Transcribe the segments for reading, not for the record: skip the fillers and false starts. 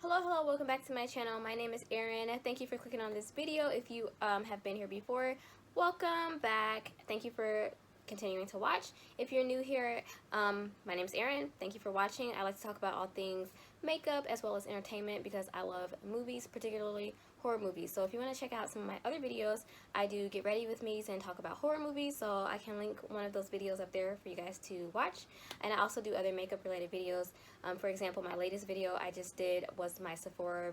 Hello, welcome back to my channel. My name is Erin. Thank you for clicking on this video. If you have been here before, welcome back. Thank you for continuing to watch. If you're new here, my name is Erin. Thank you for watching. I like to talk about all things makeup as well as entertainment because I love movies, particularly horror movies. So if you want to check out some of my other videos, I do Get Ready With Me and talk about horror movies, so I can link one of those videos up there for you guys to watch. And I also do other makeup related videos. For example, my latest video I just did was my Sephora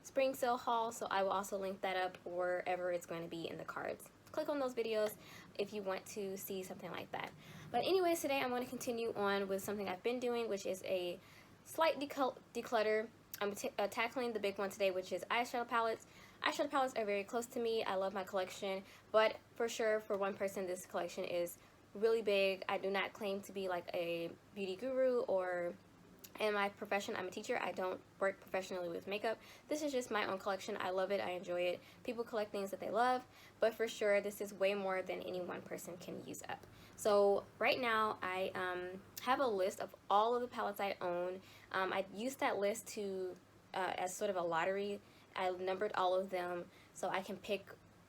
spring sale haul, so I will also link that up wherever it's going to be in the cards. Click on those videos if you want to see something like that. But anyways, today I'm going to continue on with something I've been doing, which is a slight declutter. I'm tackling the big one today, which is eyeshadow palettes. Eyeshadow palettes are very close to me. I love my collection, but for sure, for one person, this collection is really big. I do not claim to be like a beauty guru, or in my profession, I'm a teacher. I don't work professionally with makeup. This is just my own collection. I love it. I enjoy it. People collect things that they love, but for sure, this is way more than any one person can use up. So right now, I have a list of all of the palettes I own. I used that list to as sort of a lottery. I numbered all of them so I can pick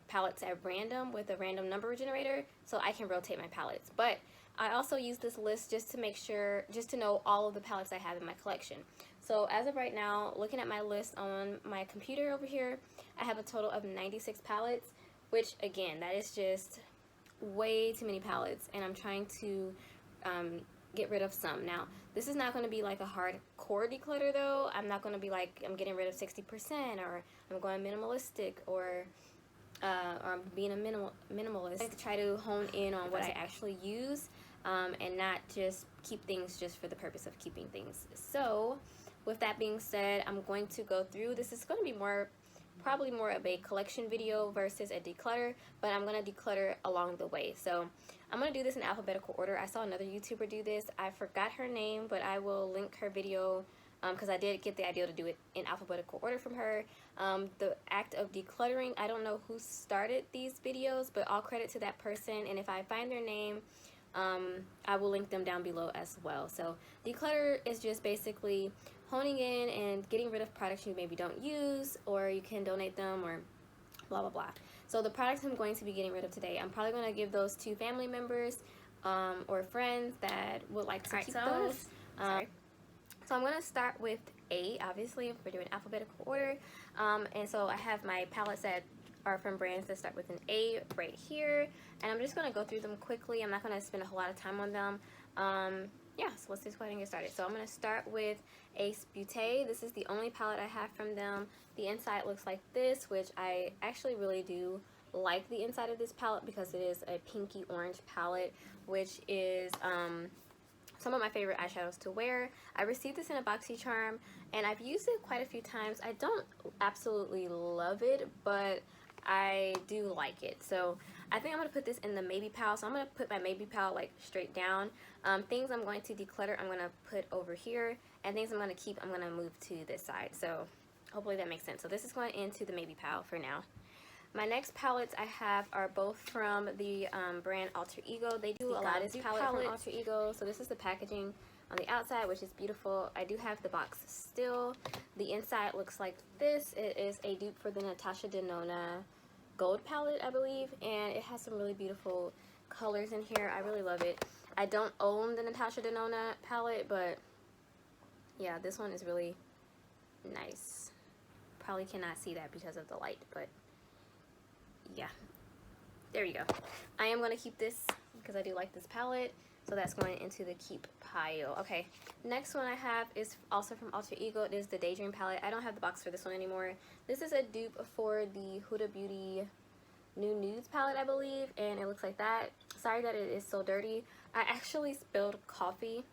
palettes at random with a random number generator, so I can rotate my palettes. But I also use this list just to make sure, just to know all of the palettes I have in my collection. So as of right now, looking at my list on my computer over here, I have a total of 96 palettes, which again, that is just way too many palettes, and I'm trying to get rid of some. Now, this is not going to be like a hardcore declutter though. I'm not going to be like, I'm getting rid of 60%, or I'm going minimalistic, or I'm being a minimalist. I like to try to hone in on what I actually use, and not just keep things just for the purpose of keeping things. So with that being said, I'm going to go through, this is going to be probably more of a collection video versus a declutter, but I'm going to declutter along the way. So I'm going to do this in alphabetical order. I saw another YouTuber do this. I forgot her name, but I will link her video because I did get the idea to do it in alphabetical order from her. The act of decluttering, I don't know who started these videos, but all credit to that person, and if I find their name, I will link them down below as well. So declutter is just basically honing in and getting rid of products you maybe don't use, or you can donate them, or blah blah blah. So the products I'm going to be getting rid of today, I'm probably going to give those to family members or friends that would like to keep those. So I'm going to start with A, obviously, if we're doing alphabetical order. And so I have my palettes that are from brands that start with an A right here. And I'm just going to go through them quickly. I'm not going to spend a whole lot of time on them. Yeah, so let's just go ahead and get started. So I'm going to start with Ace Beauté. This is the only palette I have from them. The inside looks like this, which I actually really do like the inside of this palette because it is a pinky orange palette, which is some of my favorite eyeshadows to wear. I received this in a BoxyCharm, and I've used it quite a few times. I don't absolutely love it, but I do like it. So I think I'm going to put this in the Maybe Pal. So I'm going to put my Maybe Pal like straight down. Things I'm going to declutter, I'm going to put over here, and things I'm going to keep, I'm going to move to this side. So hopefully that makes sense. So this is going into the Maybe Pal for now. My next palettes I have are both from the brand Alter Ego. They do a lot of this palette from Alter Ego. So this is the packaging on the outside, which is beautiful. I do have the box still. The inside looks like this. It is a dupe for the Natasha Denona Gold palette, I believe, and it has some really beautiful colors in here. I really love it. I don't own the Natasha Denona palette, but yeah, this one is really nice. Probably cannot see that because of the light, but yeah, there you go. I am going to keep this because I do like this palette, so that's going into the keep pile. Okay, next one I have is also from Alter Ego. It is the Daydream palette. I don't have the box for this one anymore. This is a dupe for the Huda Beauty New Nudes palette, I believe, and it looks like that. Sorry that it is so dirty. I actually spilled coffee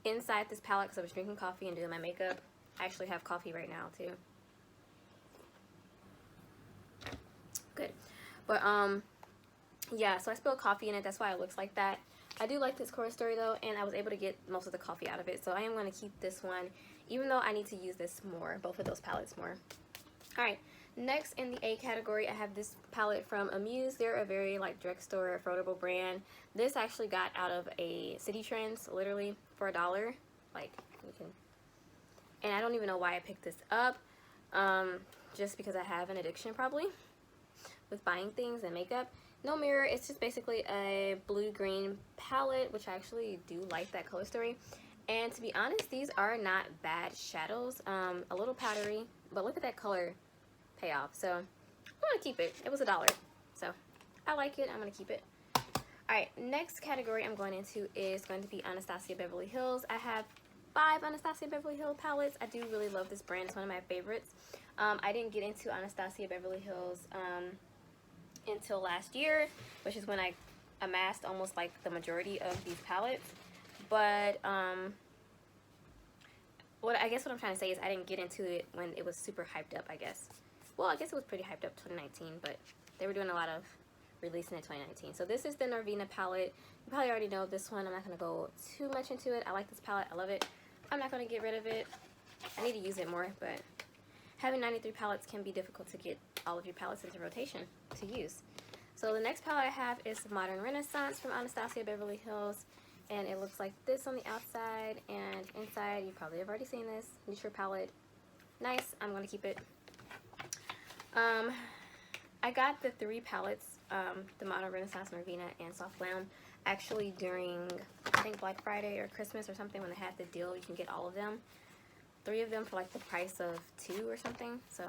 inside this palette because I was drinking coffee and doing my makeup. I actually have coffee right now too. Good. But yeah, so I spilled coffee in it. That's why it looks like that. I do like this Core Story though, and I was able to get most of the coffee out of it, so I am going to keep this one, even though I need to use this more, both of those palettes more. Alright, next in the A category, I have this palette from Amuse. They're a very like drugstore affordable brand. This actually got out of a City Trends, literally for $1. Like, you can and I don't even know why I picked this up. Just because I have an addiction probably with buying things and makeup. No mirror. It's just basically a blue-green palette, which I actually do like that color story. And to be honest, these are not bad shadows. A little powdery, but look at that color payoff. So I'm gonna keep it. It was $1, so I like it. I'm gonna keep it. Alright, next category I'm going into is going to be Anastasia Beverly Hills. I have 5 Anastasia Beverly Hills palettes. I do really love this brand. It's one of my favorites. I didn't get into Anastasia Beverly Hills until last year, which is when I amassed almost like the majority of these palettes. But what I'm trying to say is I didn't get into it when it was super hyped up, I guess. Well, I guess it was pretty hyped up 2019, but they were doing a lot of releasing in 2019. So this is the Norvina palette. You probably already know this one. I'm not going to go too much into it. I like this palette. I love it. I'm not going to get rid of it. I need to use it more, but having 93 palettes can be difficult to get all of your palettes into rotation to use. So the next palette I have is Modern Renaissance from Anastasia Beverly Hills. And it looks like this on the outside, and inside you probably have already seen this. Neutral palette. Nice. I'm going to keep it. I got the 3 palettes, the Modern Renaissance, Norvina, and Soft Glam, actually during, I think, Black Friday or Christmas or something, when they had the deal. You can get all of them. 3 of them for like the price of 2 or something. So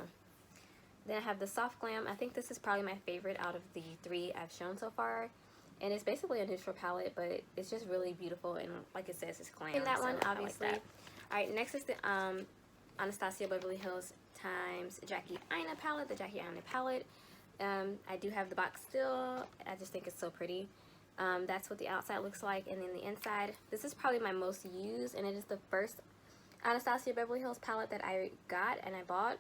then I have the Soft Glam. I think this is probably my favorite out of the 3 I've shown so far. And it's basically a neutral palette, but it's just really beautiful, and like it says, it's glam. In that one, obviously. Like that. Alright, next is the Anastasia Beverly Hills times Jackie Aina palette, the Jackie Aina palette. I do have the box still. I just think it's so pretty. That's what the outside looks like, and then the inside. This is probably my most used, and it is the first Anastasia Beverly Hills palette that I got and I bought,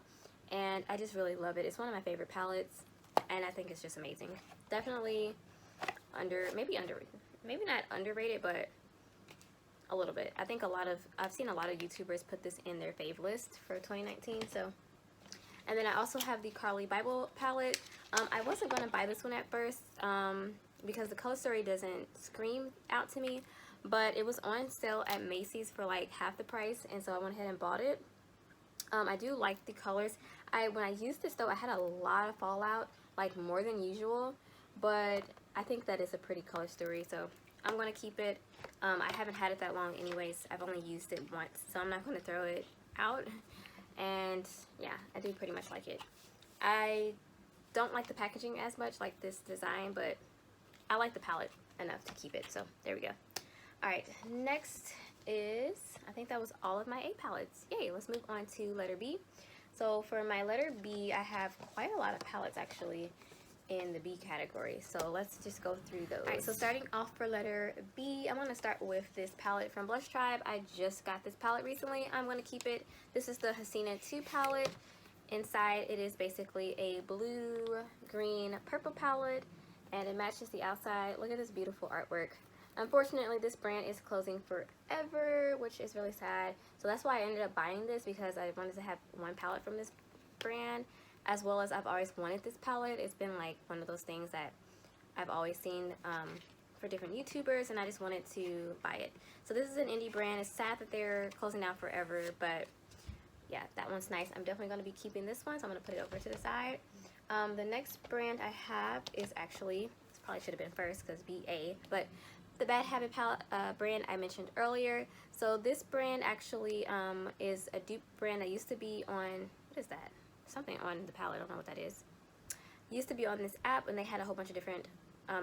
and I just really love it. It's one of my favorite palettes, and I think it's just amazing. Definitely maybe not underrated, but a little bit. I think I've seen a lot of YouTubers put this in their fave list for 2019. So, and then I also have the Carly Bible palette. I wasn't going to buy this one at first because the color story doesn't scream out to me, but it was on sale at Macy's for like half the price, and so I went ahead and bought it. I do like the colors. When I used this though, I had a lot of fallout, like more than usual, but I think that is a pretty color story, so I'm going to keep it. I haven't had it that long anyways. I've only used it once, so I'm not going to throw it out. And yeah, I do pretty much like it. I don't like the packaging as much, like this design, but I like the palette enough to keep it, so there we go. Alright, next is, I think that was all of my A palettes. Yay, let's move on to letter B. So for my letter B, I have quite a lot of palettes actually in the B category, so let's just go through those. Alright, so starting off for letter B, I'm going to start with this palette from Blush Tribe. I just got this palette recently. I'm going to keep it. This is the Hasina 2 palette. Inside it is basically a blue, green, purple palette, and it matches the outside. Look at this beautiful artwork. Unfortunately, this brand is closing forever, which is really sad. So that's why I ended up buying this, because I wanted to have one palette from this brand, as well as I've always wanted this palette. It's been like one of those things that I've always seen for different YouTubers, and I just wanted to buy it. So this is an indie brand. It's sad that they're closing down forever, but yeah, that one's nice. I'm definitely going to be keeping this one, so I'm going to put it over to the side. The next brand I have is actually, this probably should have been first because BA, but the Bad Habit palette brand I mentioned earlier. So this brand actually is a dupe brand that used to be on, what is that? Something on the palette, I don't know what that is. Used to be on this app, and they had a whole bunch of different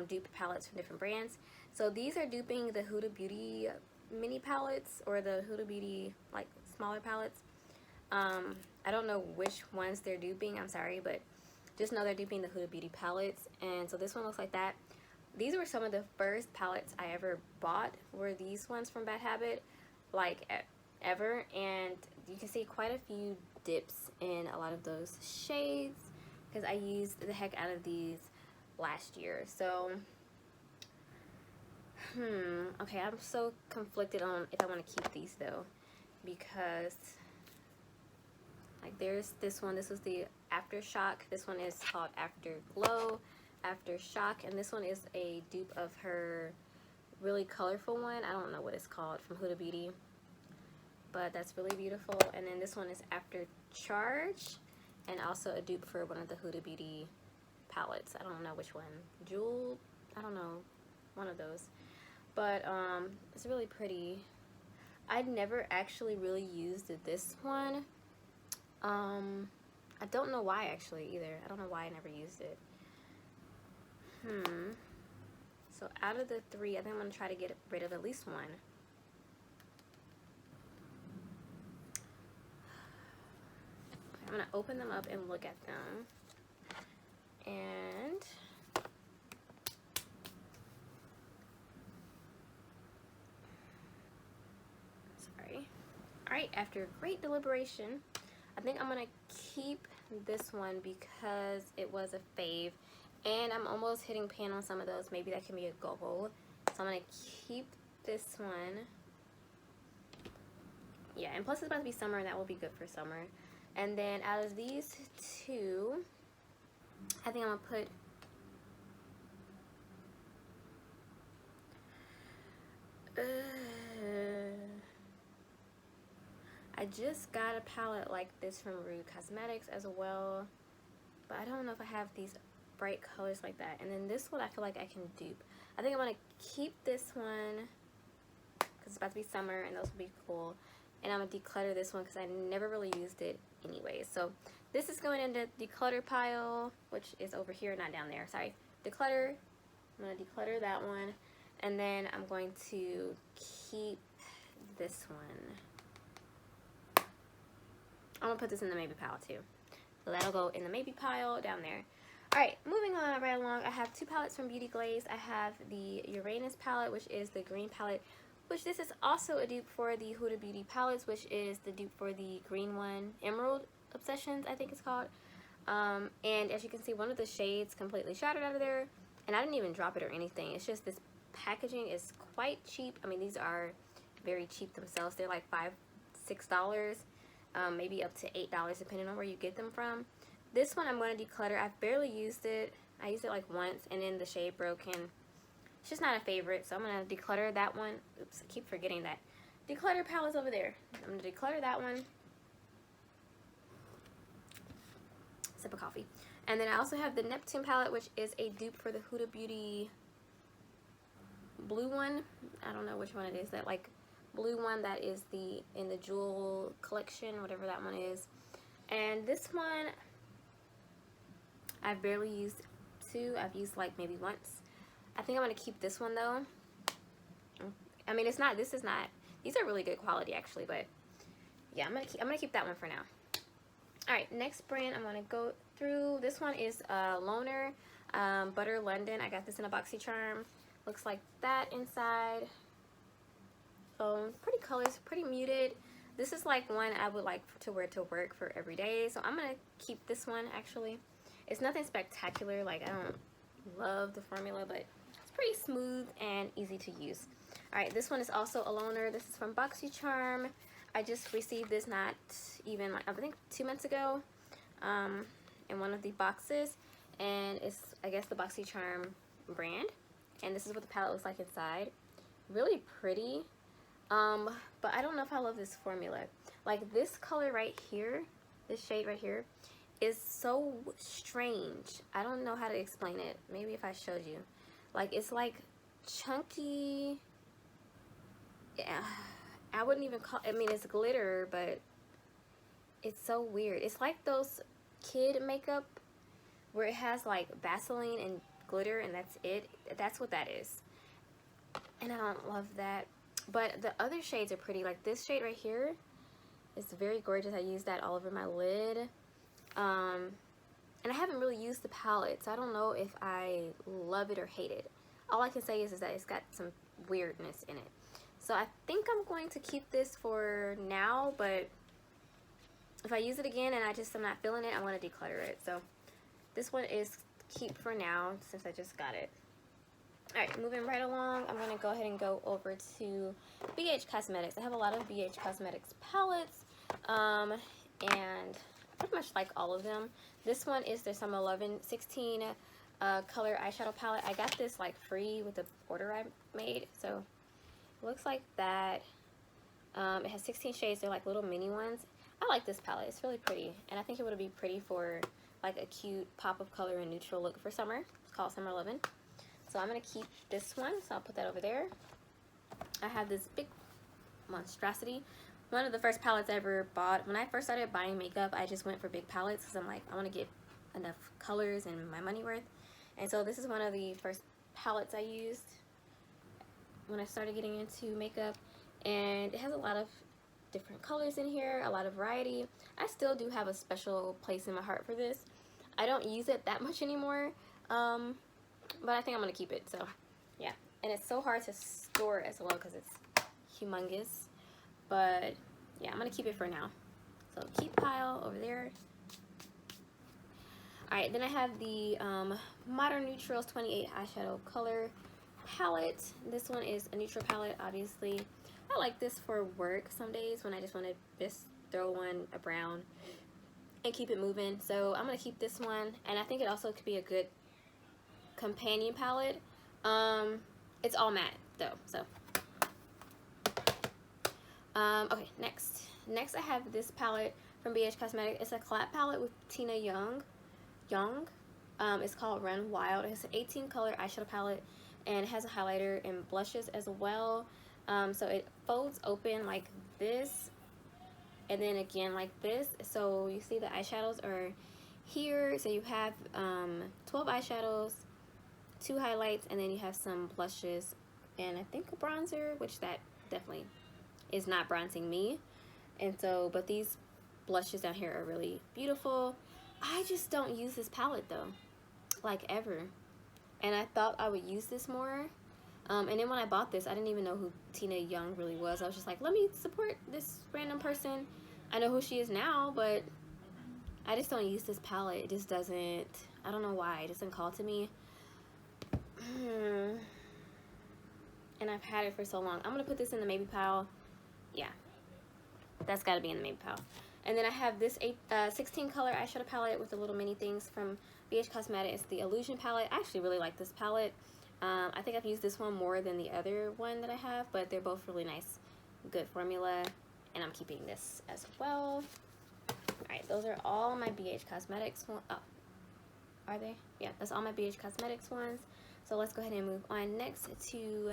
dupe palettes from different brands. So these are duping the Huda Beauty mini palettes, or the Huda Beauty like smaller palettes. I don't know which ones they're duping, I'm sorry, but just know they're duping the Huda Beauty palettes. And so this one looks like that. These were some of the first palettes I ever bought, were these ones from Bad Habit, like ever. And you can see quite a few dips in a lot of those shades, because I used the heck out of these last year. So okay, I'm so conflicted on if I want to keep these though, because like there's this one. This was the Aftershock. This one is called Afterglow, Aftershock, and this one is a dupe of her really colorful one. I don't know what it's called, from Huda Beauty, but that's really beautiful. And then this one is After Charge, and also a dupe for one of the Huda Beauty palettes. I don't know which one. Jewel, I don't know, one of those. But it's really pretty. I'd never actually really used this one. I don't know why actually either. I don't know why I never used it. So out of the three, I think I'm going to try to get rid of at least one. I'm going to open them up and look at them. And sorry. Alright, after great deliberation, I think I'm going to keep this one because it was a fave. And I'm almost hitting pan on some of those. Maybe that can be a goal. So I'm going to keep this one. Yeah, and plus it's about to be summer, and that will be good for summer. And then out of these two, I think I'm going to put I just got a palette like this from Rude Cosmetics as well, but I don't know if I have these bright colors like that. And then this one I feel like I can dupe. I think I'm going to keep this one because it's about to be summer and those will be cool. And I'm going to declutter this one because I never really used it anyway. So this is going into declutter pile, which is over here, not down there. Sorry. Declutter. I'm going to declutter that one. And then I'm going to keep this one. I'm going to put this in the maybe pile too. So that'll go in the maybe pile down there. Alright, moving on right along, I have two palettes from Beauty Glaze. I have the Uranus palette, which is the green palette, which this is also a dupe for the Huda Beauty palettes, which is the dupe for the green one, Emerald Obsessions, I think it's called. And as you can see, one of the shades completely shattered out of there, and I didn't even drop it or anything. It's just this packaging is quite cheap. I mean, these are very cheap themselves. They're like $5, $6, maybe up to $8 depending on where you get them from. This one I'm going to declutter. I've barely used it. I used it like once and then the shade broke and it's just not a favorite. So I'm going to declutter that one. Oops, I keep forgetting that. Declutter palette's over there. I'm going to declutter that one. Sip of coffee. And then I also have the Neptune palette, which is a dupe for the Huda Beauty blue one. I don't know which one it is. That like blue one that is in the jewel collection, whatever that one is. And this one I've barely used too. I've used like maybe once. I think I'm gonna keep this one though. I mean, it's not. This is not. These are really good quality actually, but yeah, I'm gonna keep that one for now. All right, next brand I'm gonna go through. This one is Loner Butter London. I got this in a BoxyCharm. Looks like that inside. Pretty colors, pretty muted. This is like one I would like to wear to work for every day, so I'm gonna keep this one actually. It's nothing spectacular, like I don't love the formula, but it's pretty smooth and easy to use. Alright, this one is also a Loner. This is from BoxyCharm. I just received this not even like I think 2 months ago in one of the boxes, and it's I guess the BoxyCharm brand, and this is what the palette looks like inside. Really pretty, but I don't know if I love this formula. Like this color right here, this shade right here is so strange. I don't know how to explain it. Maybe if I showed you. Like it's like chunky. Yeah, I wouldn't even call, I mean it's glitter, but it's so weird. It's like those kid makeup where it has like Vaseline and glitter and that's it. That's what that is. And I don't love that. But the other shades are pretty. Like this shade right here is very gorgeous. I use that all over my lid. And I haven't really used the palette, so I don't know if I love it or hate it. All I can say is that it's got some weirdness in it. So I think I'm going to keep this for now, but if I use it again and I'm not feeling it, I'm going to declutter it. So this one is keep for now since I just got it. Alright, moving right along, I'm going to go ahead and go over to BH Cosmetics. I have a lot of BH Cosmetics palettes, and pretty much like all of them. This one is the Summer 11/16 color eyeshadow palette. I got this like free with the order I made, so it looks like that. It has 16 shades. They're like little mini ones. I like this palette. It's really pretty, and I think it would be pretty for like a cute pop of color and neutral look for summer. It's called Summer Lovin'. So I'm gonna keep this one, so I'll put that over there. I have this big monstrosity. One of the first palettes I ever bought. When I first started buying makeup, I just went for big palettes because I'm like, I want to get enough colors and my money worth. And so this is one of the first palettes I used when I started getting into makeup, and it has a lot of different colors in here, a lot of variety. I still do have a special place in my heart for this. I don't use it that much anymore, but I think I'm gonna keep it. So yeah, and it's so hard to store as well because it's humongous, but yeah, I'm gonna keep it for now. So keep pile over there. Alright, then I have the Modern Neutrals 28 eyeshadow color palette. This one is a neutral palette, obviously. I like this for work some days when I just want to just throw one a brown and keep it moving. So I'm going to keep this one, and I think it also could be a good companion palette. It's all matte though, so okay, next I have this palette from BH Cosmetics. It's a collab palette with Tina Young. It's called Run Wild. It's an 18 color eyeshadow palette, and it has a highlighter and blushes as well. So it folds open like this, and then again like this. So you see the eyeshadows are here. So you have 12 eyeshadows, 2 highlights, and then you have some blushes, and I think a bronzer, which that definitely is not bronzing me. And so, but these blushes down here are really beautiful. I just don't use this palette though, like ever. And I thought I would use this more. And then when I bought this, I didn't even know who Tina Young really was. I was just like, let me support this random person. I know who she is now, but I just don't use this palette. It just doesn't, I don't know why. It doesn't call to me. And I've had it for so long. I'm going to put this in the maybe pile. Yeah, that's got to be in the maybe pile. And then I have this 16 color eyeshadow palette with the little mini things from BH Cosmetics. It's the Illusion palette. I actually really like this palette. I think I've used this one more than the other one that I have, but they're both really nice, good formula, and I'm keeping this as well. Alright, those are all my BH Cosmetics ones. Oh, are they? Yeah, that's all my BH Cosmetics ones. So let's go ahead and move on next to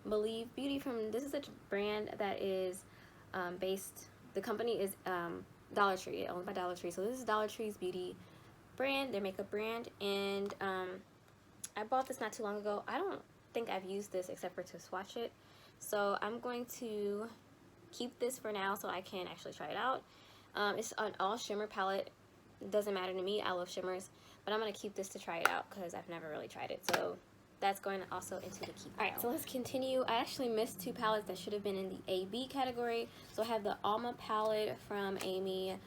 Believe Beauty. This is a brand that is based, the company is Dollar Tree, owned by Dollar Tree. So this is Dollar Tree's beauty brand, their makeup brand, and I bought this not too long ago. I don't think I've used this except for to swatch it. So I'm going to keep this for now so I can actually try it out. It's an all shimmer palette. It doesn't matter to me. I love shimmers. But I'm going to keep this to try it out because I've never really tried it. So that's going also into the keep. Alright, so let's continue. I actually missed 2 palettes that should have been in the AB category. So I have the Alma palette from Amy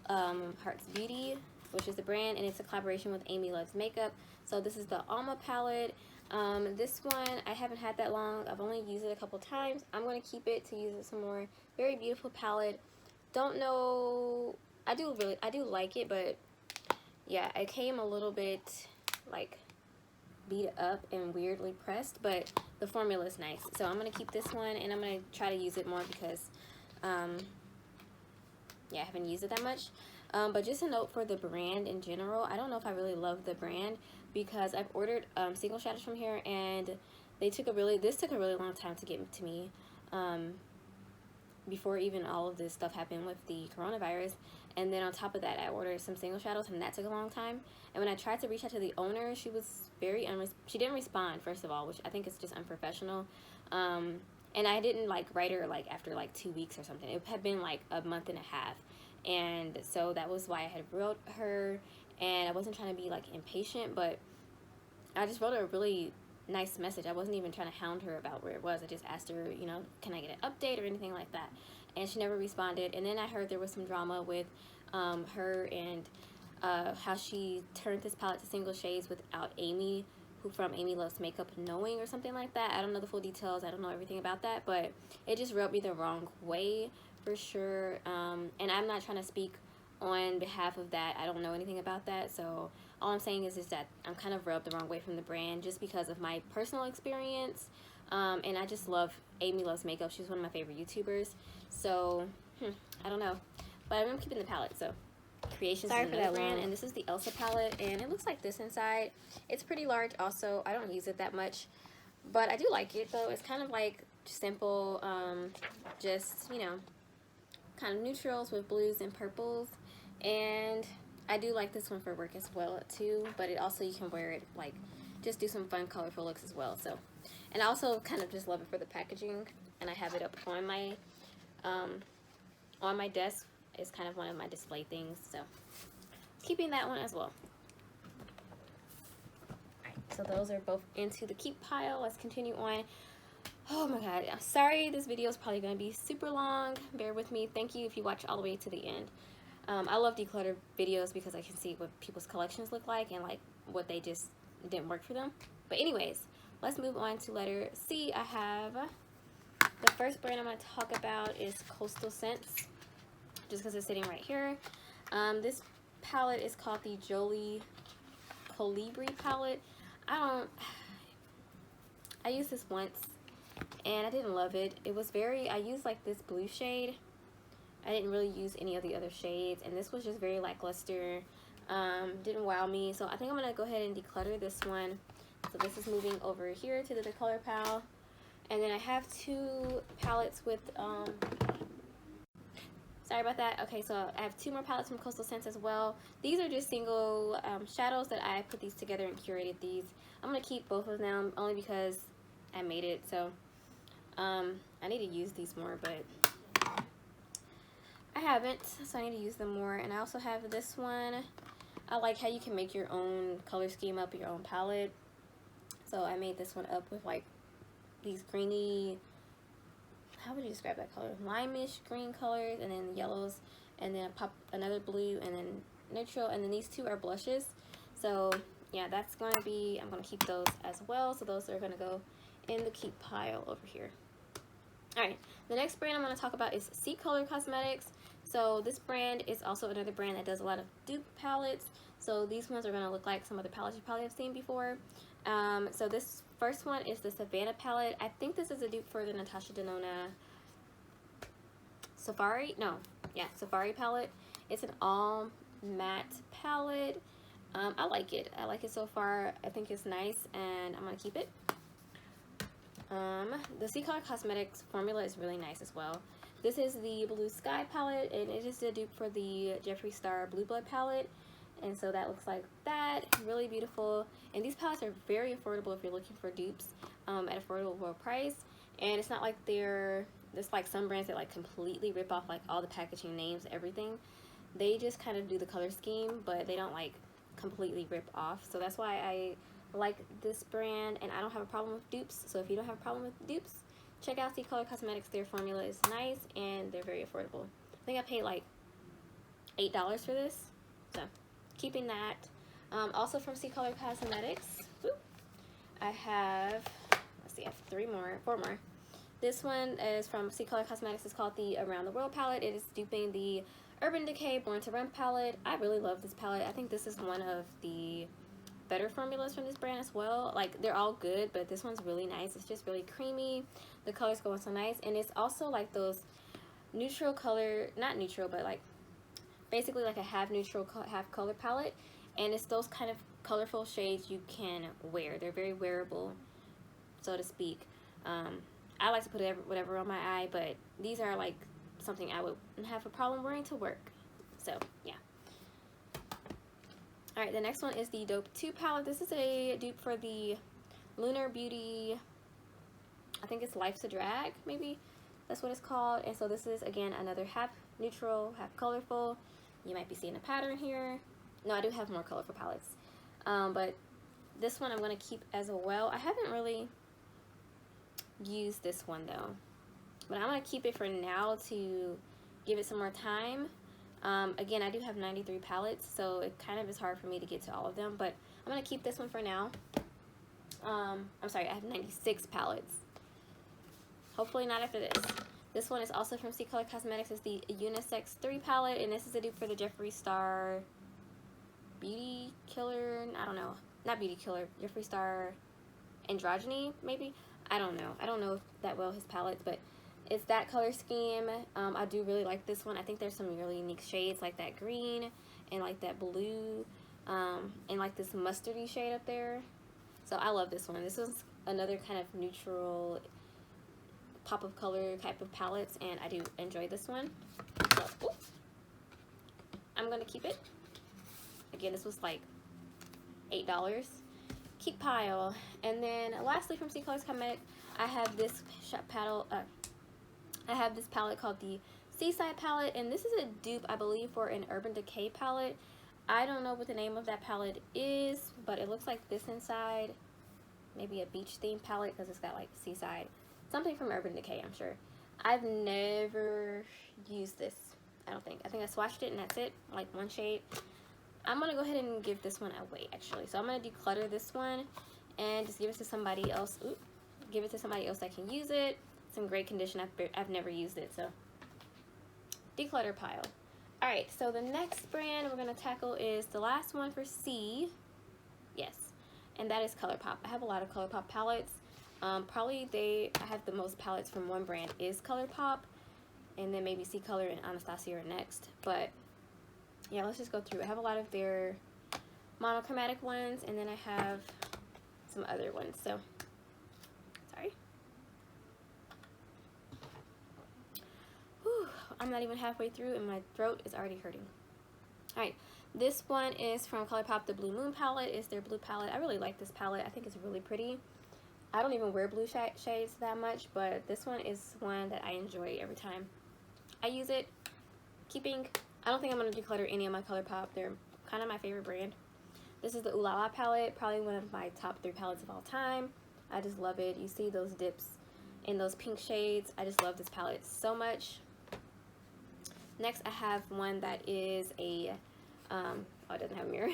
Hearts Beauty, which is the brand, and it's a collaboration with Amy Loves Makeup. So this is the Alma palette. This one I haven't had that long. I've only used it a couple times. I'm going to keep it to use it some more. Very beautiful palette. Don't know, I do like it, but yeah, it came a little bit like beat up and weirdly pressed, but the formula is nice. So I'm going to keep this one, and I'm going to try to use it more because yeah, I haven't used it that much. But just a note for the brand in general, I don't know if I really love the brand because I've ordered single shadows from here, and this took a really long time to get to me before even all of this stuff happened with the coronavirus. And then on top of that, I ordered some single shadows, and that took a long time. And when I tried to reach out to the owner, she was very she didn't respond, first of all, which I think is just unprofessional. And I didn't like write her like after like 2 weeks or something. It had been like a month and a half. And so that was why I had wrote her, and I wasn't trying to be like impatient, but I just wrote her a really nice message. I wasn't even trying to hound her about where it was. I just asked her, you know, can I get an update or anything like that, and she never responded. And then I heard there was some drama with her and how she turned this palette to single shades without Amy, who from Amy Loves Makeup, knowing or something like that. I don't know the full details. I don't know everything about that, but it just rubbed me the wrong way for sure. And I'm not trying to speak on behalf of that. I don't know anything about that. So all I'm saying is that I'm kind of rubbed the wrong way from the brand just because of my personal experience. And I just love Amy Loves Makeup. She's one of my favorite YouTubers. So, I don't know. But I'm keeping the palette, so. Creations is another brand, and this is the Elsa palette, and it looks like this inside. It's pretty large also. I don't use it that much, but I do like it, though. It's kind of like simple, just, you know, kind of neutrals with blues and purples. And I do like this one for work as well, too, but it also, you can wear it, like, just do some fun, colorful looks as well, so. And I also kind of just love it for the packaging, and I have it up on my desk. It's kind of one of my display things, so keeping that one as well. Alright, so those are both into the keep pile. Let's continue on. Oh my god, I'm sorry this video is probably going to be super long. Bear with me. Thank you if you watch all the way to the end. I love declutter videos because I can see what people's collections look like and like what they just didn't work for them. But anyways, let's move on to letter C. I have the first brand I'm going to talk about is Coastal Scents, just because it's sitting right here. This palette is called the Jolie Colibri palette. I used this once and I didn't love it. It was I used like this blue shade. I didn't really use any of the other shades, and this was just very lackluster. Didn't wow me, so I think I'm gonna go ahead and declutter this one. So this is moving over here to the ColourPop, and then I have two palettes with sorry about that. Okay, so I have two more palettes from Coastal Scents as well. These are just single shadows that I put these together and curated these. I'm going to keep both of them only because I made it. So I need to use these more, but I haven't. So I need to use them more. And I also have this one. I like how you can make your own color scheme up, your own palette. So I made this one up with like these greeny, how would you describe that color? Limeish green colors, and then yellows, and then pop another blue, and then neutral, and then these two are blushes. So yeah, that's going to be, I'm going to keep those as well. So those are going to go in the keep pile over here. Alright, the next brand I'm going to talk about is Color Cosmetics. So this brand is also another brand that does a lot of dupe palettes. So these ones are going to look like some of the palettes you probably have seen before. So this first one is the Savannah palette. I think this is a dupe for the Natasha Denona Safari palette. It's an all matte palette. I like it. I like it so far. I think it's nice, and I'm gonna keep it. The Color Cosmetics formula is really nice as well. This is the Blue Sky palette, and it is a dupe for the Jeffree Star Blue Blood palette. And so that looks like that. Really beautiful. And these palettes are very affordable if you're looking for dupes at affordable price. And it's not like there's like some brands that like completely rip off like all the packaging names, everything. They just kind of do the color scheme, but they don't like completely rip off. So that's why I like this brand, and I don't have a problem with dupes. So if you don't have a problem with dupes, check out Color Cosmetics. Their formula is nice and they're very affordable. I think I paid like $8 for this. So keeping that. Also from Color Cosmetics, I have, let's see, I have four more. This one is from Color Cosmetics. It's called the Around the World palette. It is duping the Urban Decay Born to Run palette. I really love this palette. I think this is one of the better formulas from this brand as well. Like, they're all good, but this one's really nice. It's just really creamy. The colors go on so nice, and it's also like those neutral color, not neutral, but like basically like a half neutral, half color palette, and it's those kind of colorful shades you can wear. They're very wearable, so to speak. I like to put whatever on my eye, but these are like something I would have a problem wearing to work. So yeah. Alright, the next one is the Dope 2 palette. This is a dupe for the Lunar Beauty, I think it's Life's a Drag, maybe that's what it's called. And so this is, again, another half neutral, half colorful. You might be seeing a pattern here. No, I do have more colorful palettes. But this one I'm going to keep as well. I haven't really used this one, though. But I'm going to keep it for now to give it some more time. Again, I do have 93 palettes, so it kind of is hard for me to get to all of them, but I'm going to keep this one for now. I'm sorry, I have 96 palettes. Hopefully not after this. This one is also from Color Cosmetics. It's the Unisex 3 palette, and this is a dupe for the Jeffree Star Beauty Killer, I don't know, not Beauty Killer, Jeffree Star Androgyny, maybe. I don't know that well his palettes, but it's that color scheme. I do really like this one. I think there's some really unique shades like that green and like that blue, and like this mustardy shade up there. So I love this one. This is another kind of neutral pop of color type of palettes, and I do enjoy this one. So, oops, I'm gonna keep it. Again, this was like $8. Keep pile. And then lastly from C Colors Cosmetics, I have this palette called the Seaside palette, and this is a dupe, I believe, for an Urban Decay palette. I don't know what the name of that palette is, but it looks like this inside. Maybe a beach themed palette because it's got like seaside. Something from Urban Decay, I'm sure. I've never used this, I don't think. I think I swatched it and that's it, like one shade. I'm going to go ahead and give this one away, actually. So I'm going to declutter this one and just give it to somebody else. Ooh, give it to somebody else that can use it. It's in great condition. I've never used it, so declutter pile. Alright, so the next brand we're going to tackle is the last one for C. Yes, and that is ColourPop. I have a lot of ColourPop palettes. Probably I have the most palettes from one brand is ColourPop, and then maybe C Color and Anastasia are next. But yeah, let's just go through. I have a lot of their monochromatic ones, and then I have some other ones. So, sorry. Whew, I'm not even halfway through, and my throat is already hurting. Alright, this one is from ColourPop, the Blue Moon palette. It's their blue palette. I really like this palette. I think it's really pretty. I don't even wear blue shades that much, but this one is one that I enjoy every time I use it. I don't think I'm going to declutter any of my ColourPop. They're kind of my favorite brand. This is the Ooh La La palette, probably one of my top 3 palettes of all time. I just love it. You see those dips in those pink shades. I just love this palette so much. Next, I have one that is a, oh, it doesn't have a mirror.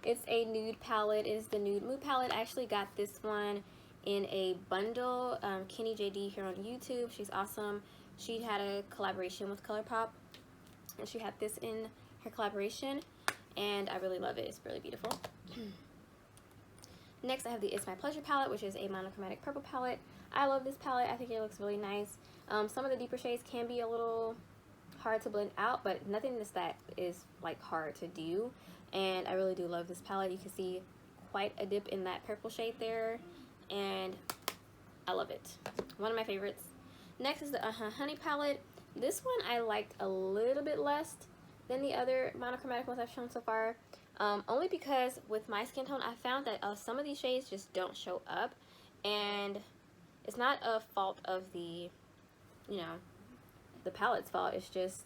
It's a nude palette. It is the Nude Mood palette. I actually got this one in a bundle. Kenny JD here on YouTube. She's awesome. She had a collaboration with ColourPop, and she had this in her collaboration, and I really love it. It's really beautiful. Next, I have the It's My Pleasure palette, which is a monochromatic purple palette. I love this palette. I think it looks really nice. Some of the deeper shades can be a little hard to blend out, but nothing that is like hard to do, and I really do love this palette. You can see quite a dip in that purple shade there, and I love it. One of my favorites. Next is the Honey palette. This one I liked a little bit less than the other monochromatic ones I've shown so far, only because with my skin tone I found that some of these shades just don't show up, and it's not a fault of the, you know, the palette's fault. It's just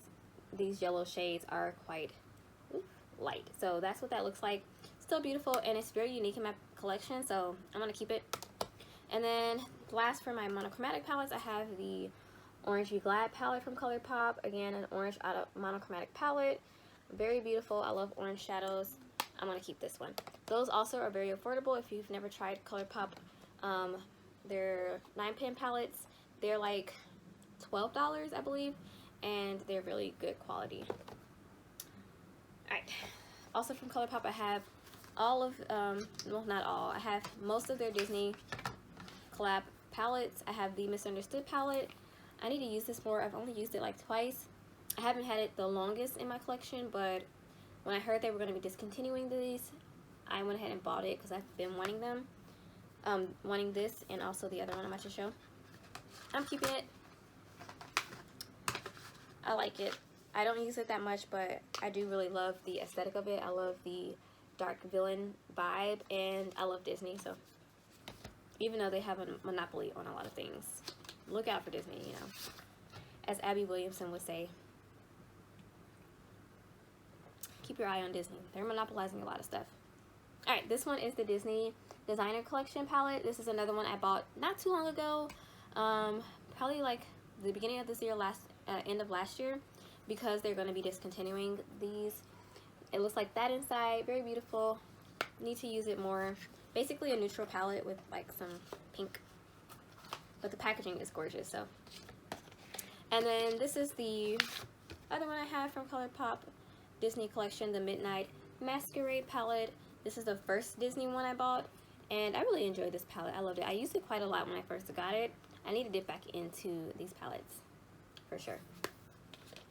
these yellow shades are quite light. So that's what that looks like. Still beautiful, and it's very unique in my collection, so I'm gonna keep it. And then last for my monochromatic palettes, I have the Orangey Glad palette from ColourPop. Again, an orange monochromatic palette. Very beautiful. I love orange shadows. I'm gonna keep this one. Those also are very affordable if you've never tried ColourPop. They're 9-pin palettes. They're like $12, I believe, and they're really good quality. Alright, also from ColourPop, I have all of, well, not all, I have most of their Disney collab palettes. I have the Misunderstood palette. I need to use this more. I've only used it like twice. I haven't had it the longest in my collection, but when I heard they were going to be discontinuing these, I went ahead and bought it because I've been wanting them. Wanting this and also the other one I'm about to show. I'm keeping it. I like it. I don't use it that much, but I do really love the aesthetic of it. I love the dark villain vibe, and I love Disney, so even though they have a monopoly on a lot of things, look out for Disney, you know. As Abby Williamson would say, keep your eye on Disney. They're monopolizing a lot of stuff. Alright, this one is the Disney Designer Collection palette. This is another one I bought not too long ago, probably like the beginning of this year, end of last year, because they're going to be discontinuing these. It looks like that inside. Very beautiful. Need to use it more. Basically a neutral palette with like some pink, but the packaging is gorgeous. So, and then this is the other one I have from ColourPop Disney Collection, the Midnight Masquerade palette. This is the first Disney one I bought, and I really enjoyed this palette. I loved it. I used it quite a lot when I first got it. I need to dip back into these palettes for sure.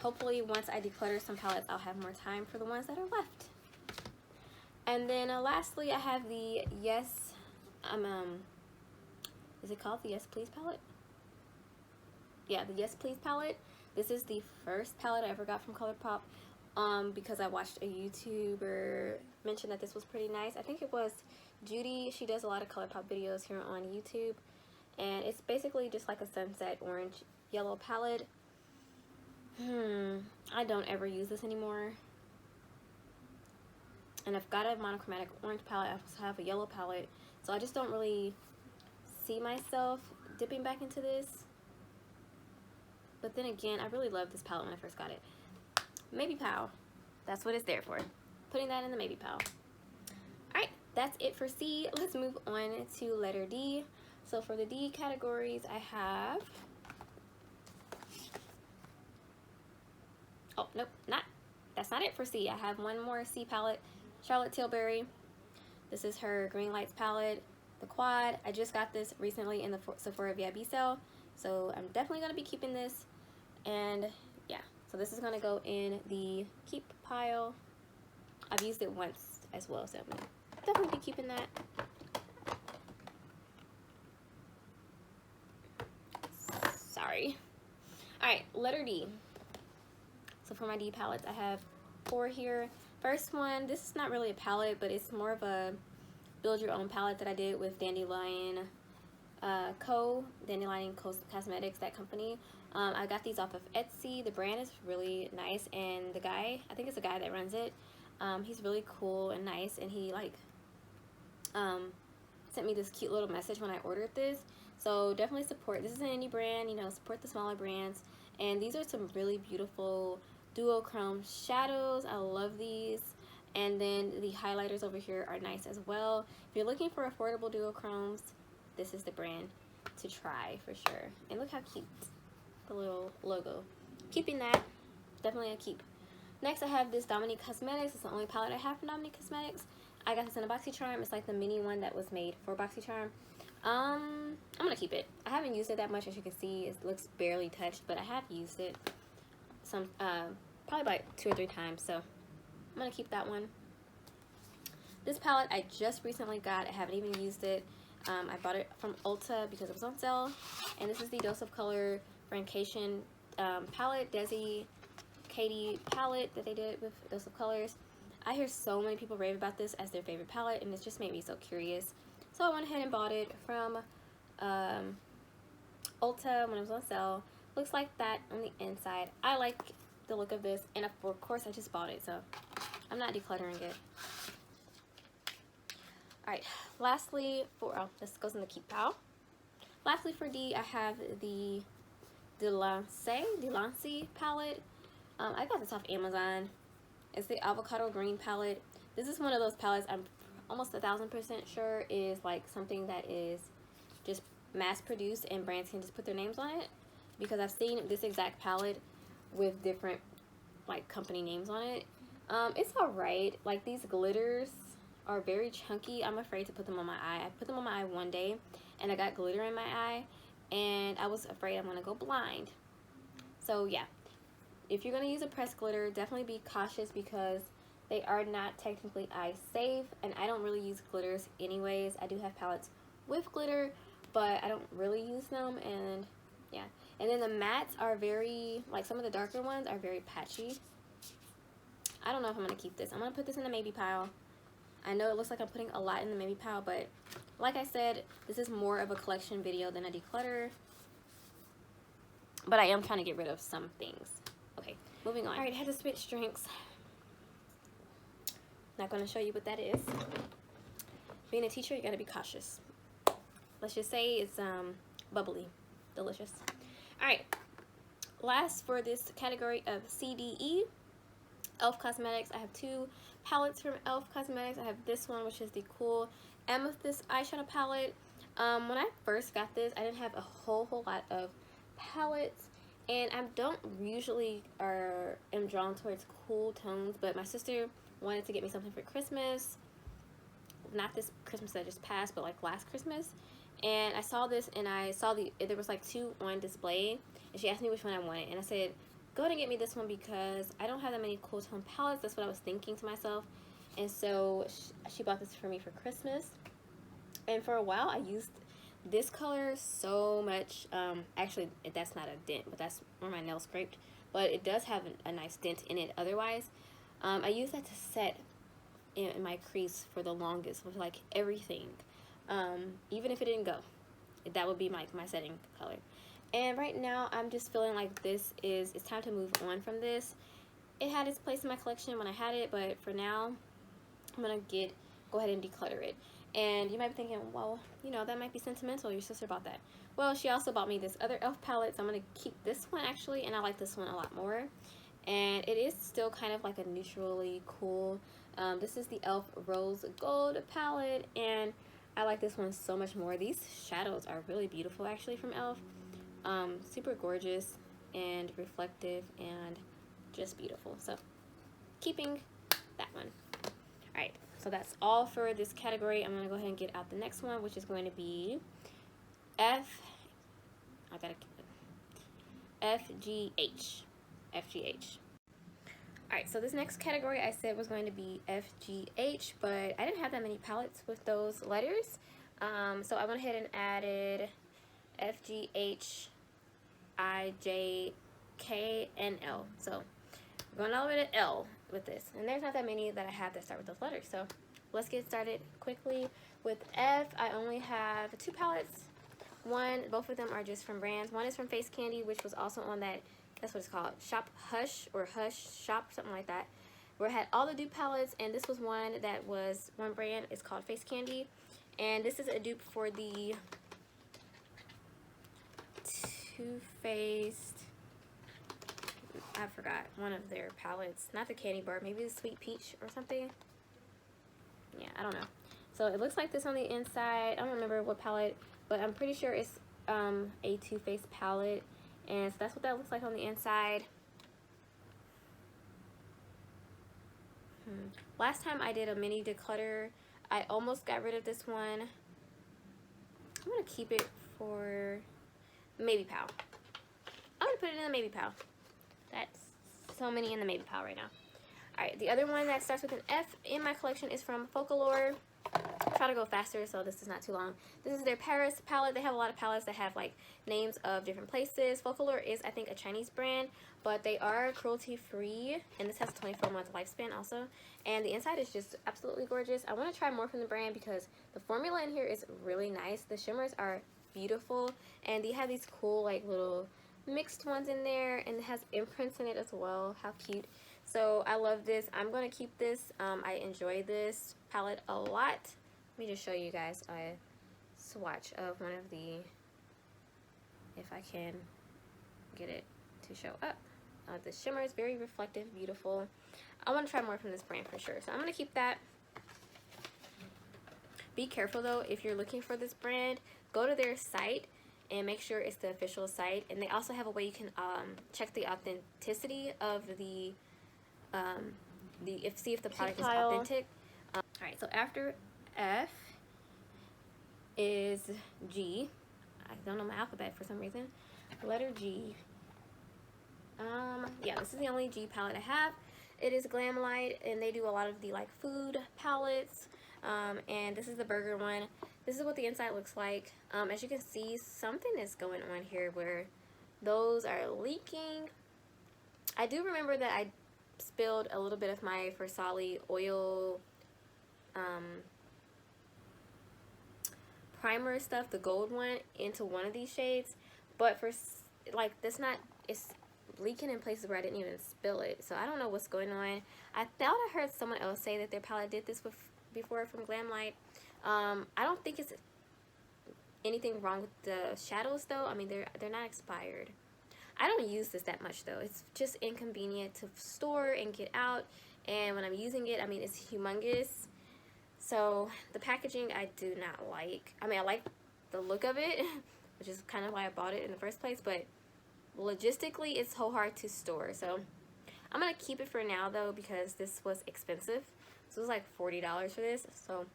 Hopefully once I declutter some palettes, I'll have more time for the ones that are left. And then lastly, I have the Yes, is it called the Yes Please palette? Yeah, the Yes Please palette. This is the first palette I ever got from ColourPop because I watched a YouTuber mention that this was pretty nice. I think it was Judy. She does a lot of ColourPop videos here on YouTube. And it's basically just like a sunset orange yellow palette. I don't ever use this anymore. And I've got a monochromatic orange palette. I also have a yellow palette. So I just don't really see myself dipping back into this. But then again, I really loved this palette when I first got it. Maybe pile. That's what it's there for. Putting that in the maybe pile. Alright, that's it for C. Let's move on to letter D. So for the D categories, I have... Oh, nope, that's not it for C. I have one more C palette, Charlotte Tilbury. This is her Green Lights palette, the quad. I just got this recently in the Sephora VIP sale, so I'm definitely going to be keeping this. And yeah, so this is going to go in the keep pile. I've used it once as well, so I'm going to definitely be keeping that. Sorry. Alright, letter D. So for my D palettes, I have 4 here. First one, this is not really a palette, but it's more of a build your own palette that I did with Dandelion Dandelion Cosmetics, that company. I got these off of Etsy. The brand is really nice, and the guy, I think it's the guy that runs it, he's really cool and nice, and he like sent me this cute little message when I ordered this. So definitely support. This is an indie brand, you know, support the smaller brands. And these are some really beautiful duochrome shadows. I love these. And then the highlighters over here are nice as well. If you're looking for affordable duochromes, this is the brand to try for sure. And look how cute, the little logo. Keeping that, definitely a keep. Next I have this Dominique Cosmetics. It's the only palette I have from Dominique Cosmetics. I got this in a BoxyCharm. It's like the mini one that was made for BoxyCharm. I'm gonna keep it. I haven't used it that much, as you can see. It looks barely touched, but I have used it some probably about 2 or 3 times, so I'm gonna keep that one. This palette I just recently got. I haven't even used it. I bought it from Ulta because it was on sale, and this is the Dose of Color Francation palette, Desi Katie palette that they did with Dose of Colors. I hear so many people rave about this as their favorite palette, and it's just made me so curious. So I went ahead and bought it from Ulta when it was on sale. Looks like that on the inside. I like the look of this, and of course I just bought it, so I'm not decluttering it. Alright, lastly this goes in the keep pile. Lastly for D, I have the Delancey palette. I got this off Amazon. It's the avocado green palette. This is one of those palettes I'm almost 1000% sure is like something that is just mass produced and brands can just put their names on it, because I've seen this exact palette with different like company names on it. It's alright. Like, these glitters are very chunky. I'm afraid to put them on my eye. I put them on my eye one day and I got glitter in my eye, and I was afraid I'm gonna go blind. So yeah, if you're gonna use a pressed glitter, definitely be cautious because they are not technically eye safe, and I don't really use glitters anyways. I do have palettes with glitter, but I don't really use them, and yeah. And then the mattes are very, like some of the darker ones are very patchy. I don't know if I'm gonna keep this. I'm gonna put this in the maybe pile. I know it looks like I'm putting a lot in the maybe pile, but like I said, this is more of a collection video than a declutter. But I am trying to get rid of some things. Okay, moving on. All right, I had to switch drinks. Not going to show you what that is. Being a teacher, you got to be cautious. Let's just say it's bubbly, delicious. All right, last for this category of CDE, e.l.f. Cosmetics. I have 2 palettes from e.l.f. Cosmetics. I have this one, which is the Cool Amethyst eyeshadow palette. When I first got this, I didn't have a whole lot of palettes, and I don't usually am drawn towards cool tones, but my sister wanted to get me something for Christmas not this Christmas that just passed, but like last Christmas. And I saw this, and I saw there was like 2 on display, and she asked me which one I wanted, and I said, go ahead and get me this one because I don't have that many cool tone palettes. That's what I was thinking to myself. And so she bought this for me for Christmas. And for a while, I used this color so much. Actually, that's not a dent, but that's where my nail scraped. But it does have a nice dent in it otherwise. I used that to set in my crease for the longest with like everything. Even if it didn't go, that would be my setting color. And right now, I'm just feeling like it's time to move on from this. It had its place in my collection when I had it, but for now, I'm gonna go ahead and declutter it. And you might be thinking, well, you know, that might be sentimental. Your sister bought that. Well, she also bought me this other e.l.f. palette, so I'm gonna keep this one actually, and I like this one a lot more. And it is still kind of like a neutrally cool. This is the e.l.f. Rose Gold palette, and I like this one so much more. These shadows are really beautiful actually from e.l.f. Super gorgeous and reflective and just beautiful. So keeping that one. Alright, so that's all for this category. I'm going to go ahead and get out the next one, which is going to be FGH. Alright, so this next category I said was going to be FGH, but I didn't have that many palettes with those letters. So I went ahead and added FGH, I, J, K, and L. So we're going all the way to L with this. And there's not that many that I have that start with those letters. So let's get started quickly. With F, I only have 2 palettes. Both of them are just from brands. One is from Face Candy, which was also on that's what it's called, Shop Hush or Hush Shop, something like that, where it had all the dupe palettes, and this was one that was one brand. It's called Face Candy, and this is a dupe for the Too Faced, I forgot, one of their palettes, not the candy bar, maybe the Sweet Peach or something. Yeah, I don't know. So it looks like this on the inside. I don't remember what palette, but I'm pretty sure it's a Too Faced palette, and so that's what that looks like on the inside. Last time I did a mini declutter, I almost got rid of this one. I'm gonna keep it for Maybe Pal. I'm gonna put it in the Maybe Pal. That's so many in the Maybe Pal right now. Alright, the other one that starts with an F in my collection is from Folklore. Try to go faster, so this is not too long. This is their Paris palette. They have a lot of palettes that have like names of different places. Folklore is, I think, a Chinese brand, but they are cruelty free, and this has a 24-month lifespan also. And the inside is just absolutely gorgeous. I want to try more from the brand because the formula in here is really nice. The shimmers are beautiful, and they have these cool like little mixed ones in there, and it has imprints in it as well. How cute. So I love this. I'm going to keep this. I enjoy this palette a lot. Let me just show you guys a swatch of one of the, if I can get it to show up. The shimmer is very reflective, beautiful. I want to try more from this brand for sure. So I'm going to keep that. Be careful though, if you're looking for this brand, go to their site and make sure it's the official site. And they also have a way you can check the authenticity of see if the product is authentic. Alright, so after F is G. I don't know my alphabet for some reason. Letter G. Yeah, this is the only G palette I have. It is Glamlight, and they do a lot of the like food palettes. And this is the burger one. This is what the inside looks like. As you can see, something is going on here where those are leaking. I do remember that I spilled a little bit of my Versali oil primer stuff, the gold one, into one of these shades, but for like this, it's leaking in places where I didn't even spill it. So I don't know what's going on. I thought I heard someone else say that their palette did this before from Glamlight. I don't think it's anything wrong with the shadows though. I mean, they're not expired. I don't use this that much though. It's just inconvenient to store and get out, and when I'm using it, I mean, it's humongous. So the packaging I do not like. I mean, I like the look of it, which is kind of why I bought it in the first place, but logistically it's so hard to store. So I'm gonna keep it for now though, because this was expensive. So it was like $40 for this. So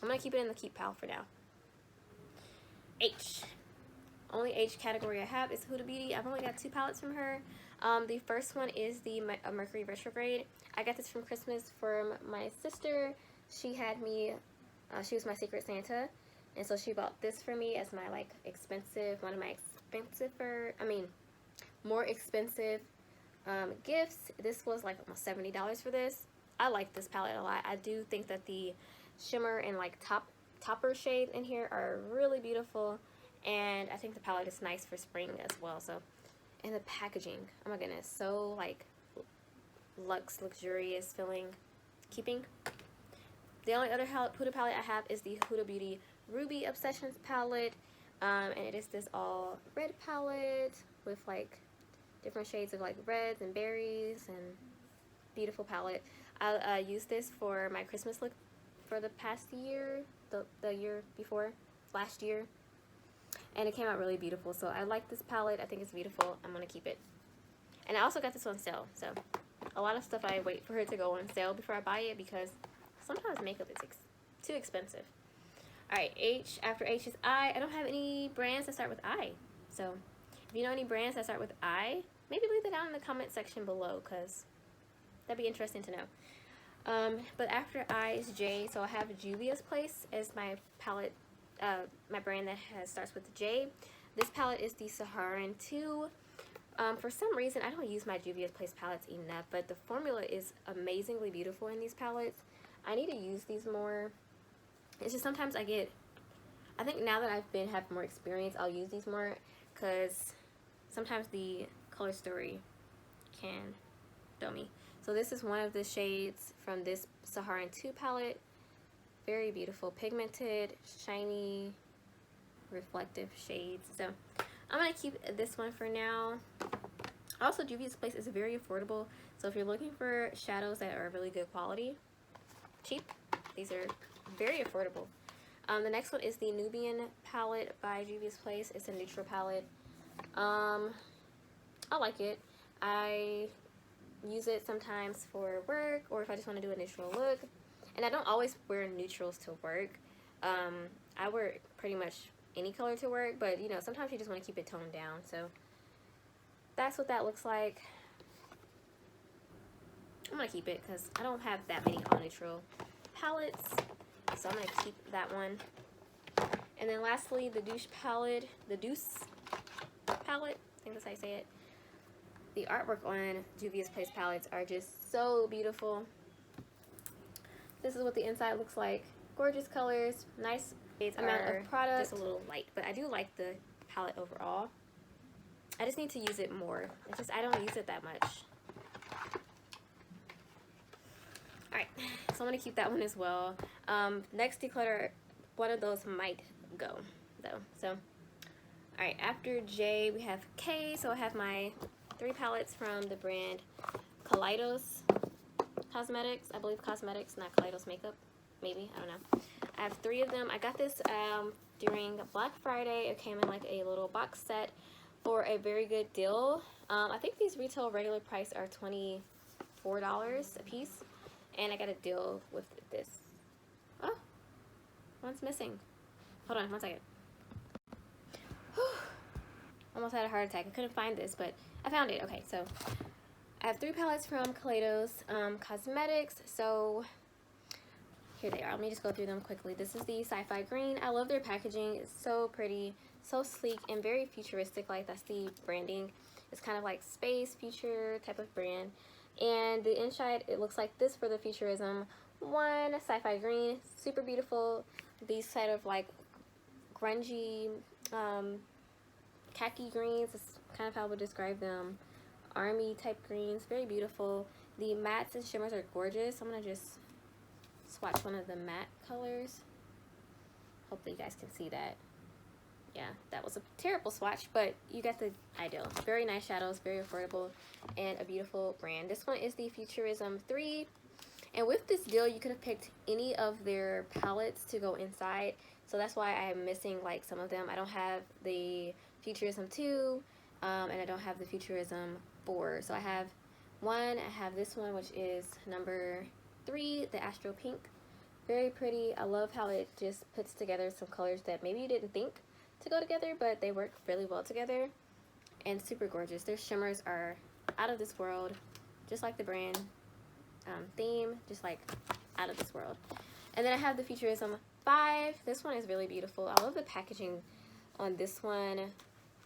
I'm going to keep it in the keep pile for now. H. Only H category I have is Huda Beauty. I've only got 2 palettes from her. The first one is the Mercury Retrograde. I got this from Christmas from my sister. She had me, she was my secret Santa. And so she bought this for me as my like expensive, one of my more expensive gifts. This was like almost $70 for this. I like this palette a lot. I do think that the shimmer and like topper shades in here are really beautiful, and I think the palette is nice for spring as well. So, and the packaging, oh my goodness, so like luxurious feeling. Keeping. The only other Huda palette I have is the Huda Beauty Ruby Obsessions palette, and it is this all red palette with like different shades of like reds and berries, and beautiful palette. I used this for my Christmas look for the past year, the year before, last year, and it came out really beautiful. So I like this palette. I think it's beautiful. I'm gonna keep it. And I also got this on sale, so a lot of stuff I wait for it to go on sale before I buy it, because sometimes makeup is too expensive. Alright, H. After H is I. I don't have any brands that start with I. So if you know any brands that start with I, maybe leave it down in the comment section below, because that'd be interesting to know. But after I is J. So I have Juvia's Place as my palette, my brand that starts with J. This palette is the Saharan 2. For some reason, I don't use my Juvia's Place palettes enough, but the formula is amazingly beautiful in these palettes. I need to use these more. It's just sometimes I think now that have more experience, I'll use these more, because sometimes the color story can throw me. So this is one of the shades from this Saharan 2 palette. Very beautiful, pigmented, shiny, reflective shades. So I'm going to keep this one for now. Also, Juvia's Place is very affordable. So if you're looking for shadows that are really good quality, cheap, these are very affordable. The next one is the Nubian palette by Juvia's Place. It's a neutral palette. I like it. I use it sometimes for work, or if I just want to do a neutral look. And I don't always wear neutrals to work. I wear pretty much any color to work, but you know, sometimes you just want to keep it toned down. So that's what that looks like. I'm going to keep it because I don't have that many all neutral palettes. So I'm going to keep that one. And then lastly, the Douce palette. The Douce palette. I think that's how you say it. The artwork on Juvia's Place palettes are just so beautiful. This is what the inside looks like. Gorgeous colors. Nice amount of product. Just a little light. But I do like the palette overall. I just need to use it more. It's just I don't use it that much. Alright, so I'm going to keep that one as well. Next declutter, one of those might go, though. So, alright, after J, we have K. So I have my 3 palettes from the brand Kaleidos Cosmetics. I believe Cosmetics, not Kaleidos Makeup. Maybe, I don't know. I have 3 of them. I got this during Black Friday. It came in like a little box set for a very good deal. I think these retail regular price are $24 a piece. And I got a deal with this. Oh, one's missing. Hold on, one second. Whew. Almost had a heart attack. I couldn't find this, but I found it. Okay, so I have 3 palettes from Kaleidos Cosmetics. So here they are. Let me just go through them quickly. This is the Sci-Fi Green. I love their packaging. It's so pretty, so sleek, and very futuristic. Like, that's the branding. It's kind of like space, future type of brand. And the inside, it looks like this for the Futurism 1 Sci-Fi Green. Super beautiful. These kind of like grungy khaki greens. It's kind of how I would describe them. Army type greens. Very beautiful. The mattes and shimmers are gorgeous. I'm going to just swatch one of the matte colors. Hopefully you guys can see that. Yeah, that was a terrible swatch, but you got the idea. Very nice shadows, very affordable, and a beautiful brand. This one is the Futurism 3, and with this deal, you could have picked any of their palettes to go inside, so that's why I'm missing like some of them. I don't have the Futurism 2, and I don't have the Futurism 4, so I have this one, which is number 3, the Astro Pink. Very pretty. I love how it just puts together some colors that maybe you didn't think to go together, but they work really well together and super gorgeous. Their shimmers are out of this world, just like the brand theme, just like out of this world. And then I have the Futurism 5. This one is really beautiful. I love the packaging on this one.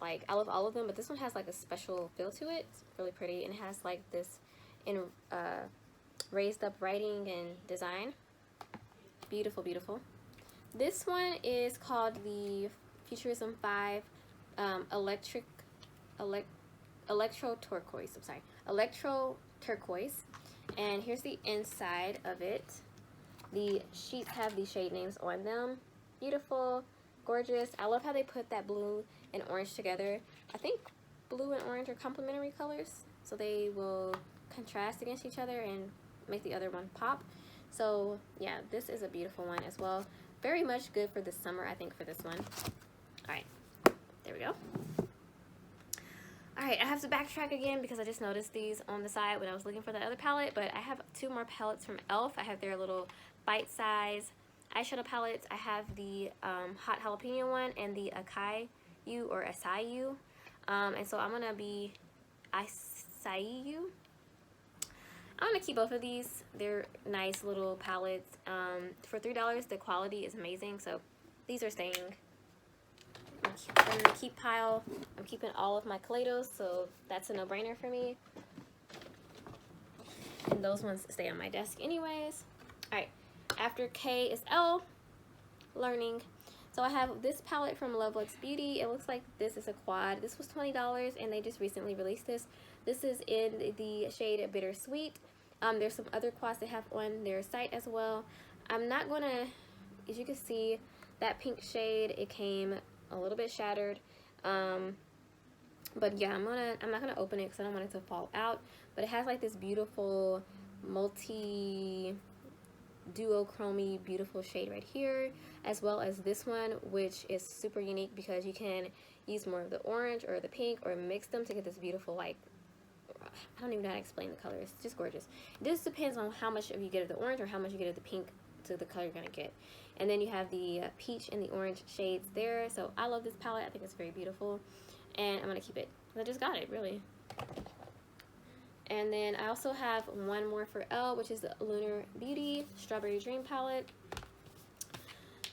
Like, I love all of them, but this one has like a special feel to it. It's really pretty, and it has like this in raised up writing and design. Beautiful, beautiful. This one is called the Futurism 5 Electro Turquoise. I'm sorry, Electro Turquoise. And here's the inside of it. The sheets have the shade names on them. Beautiful, gorgeous. I love how they put that blue and orange together. I think blue and orange are complementary colors, so they will contrast against each other and make the other one pop. So yeah, this is a beautiful one as well. Very much good for the summer, I think, for this one. All right, there we go. All right, I have to backtrack again because I just noticed these on the side when I was looking for the other palette, but I have 2 more palettes from e.l.f. I have their little bite-size eyeshadow palettes. I have the hot jalapeno one and the acai-yu or acai-yu. And so I'm gonna be acai-yu. I'm gonna keep both of these. They're nice little palettes. For $3, the quality is amazing, so these are staying in the keep pile. I'm keeping all of my Kaleidos, so that's a no-brainer for me. And those ones stay on my desk anyways. Alright, after K is L, learning. So I have this palette from Lovelux Beauty. It looks like this is a quad. This was $20, and they just recently released this. This is in the shade Bittersweet. There's some other quads they have on their site as well. I'm not gonna, as you can see, that pink shade, it came a little bit shattered. But yeah, I'm not gonna open it because I don't want it to fall out. But it has like this beautiful multi duochrome beautiful shade right here, as well as this one, which is super unique because you can use more of the orange or the pink or mix them to get this beautiful, like, I don't even know how to explain the color. It's just gorgeous. This depends on how much of you get of the orange or how much you get of the pink to the color you're gonna get. And then you have the peach and the orange shades there. So I love this palette. I think it's very beautiful, and I'm gonna keep it. I just got it, really. And then I also have one more for Elle, which is the Lunar Beauty Strawberry Dream palette.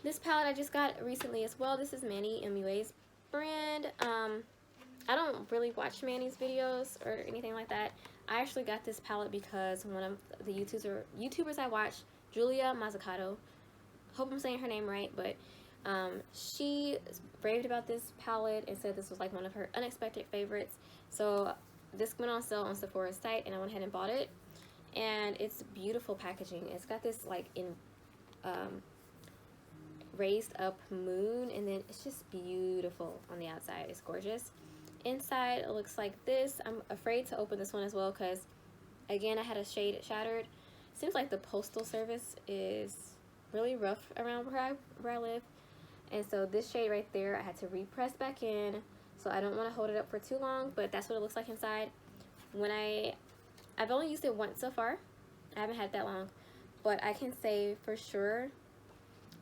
This palette I just got recently as well. This is Manny MUA's brand. I don't really watch Manny's videos or anything like that. I actually got this palette because one of the YouTubers I watch, Julia Mazzucato, hope I'm saying her name right, but she raved about this palette and said this was like one of her unexpected favorites. So this went on sale on Sephora's site, and I went ahead and bought it. And it's beautiful packaging. It's got this like in raised up moon, and then it's just beautiful on the outside. It's gorgeous. Inside it looks like this. I'm afraid to open this one as well because, again, I had a shade shattered. Seems like the postal service is really rough around where I live, and so this shade right there I had to repress back in. So I don't want to hold it up for too long, but that's what it looks like inside. When I've only used it once so far. I haven't had it that long, but I can say for sure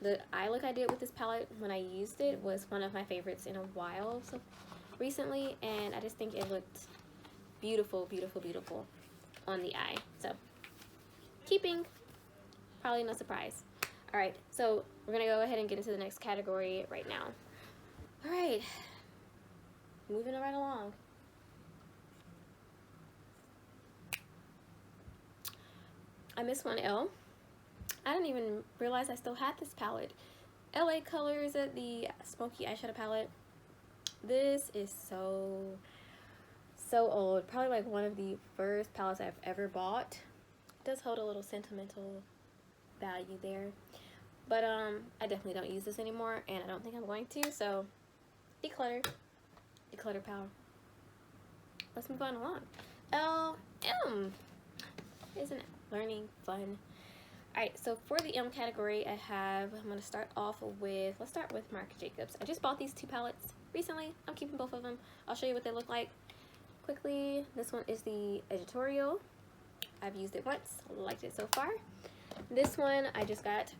the eye look I did with this palette when I used it was one of my favorites in a while, so recently, and I just think it looked beautiful, beautiful, beautiful on the eye. So keeping, probably no surprise. All right, so we're gonna go ahead and get into the next category right now. All right, moving right along. I missed one L. I didn't even realize I still had this palette. LA Colors, the Smoky Eyeshadow Palette. This is so old. Probably like one of the first palettes I've ever bought. It does hold a little sentimental value there. But I definitely don't use this anymore, and I don't think I'm going to, so declutter power. Let's move on along. LM. Isn't it learning fun? Alright, so for the M category, I'm going to start off with, let's start with Marc Jacobs. I just bought these 2 palettes recently. I'm keeping both of them. I'll show you what they look like quickly. This one is the Editorial. I've used it once, liked it so far. This one I just got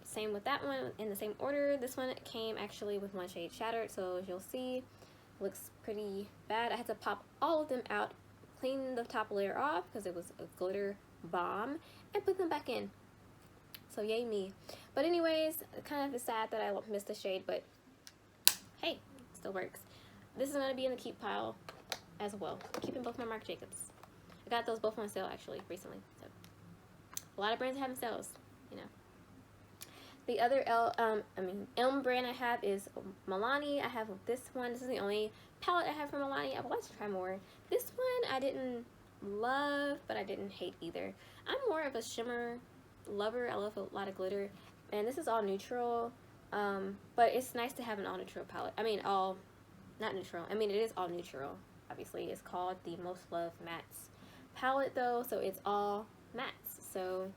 same with that one in the same order. This one came actually with one shade shattered, so as you'll see, looks pretty bad. I had to pop all of them out, clean the top layer off because it was a glitter bomb, and put them back in. So yay me. But anyways, kind of sad that I missed the shade, but hey, it still works. This is going to be in the keep pile as well. I'm keeping both my Marc Jacobs. I got those both on sale actually recently. So a lot of brands are having sales, you know. The other Elm brand I have is Milani. I have this one. This is the only palette I have from Milani. I would like to try more. This one I didn't love, but I didn't hate either. I'm more of a shimmer lover. I love a lot of glitter, and this is all neutral. But it's nice to have an all neutral palette. I mean, all not neutral. I mean, it is all neutral. Obviously, it's called the Most Loved Mattes palette though, so it's all mattes. So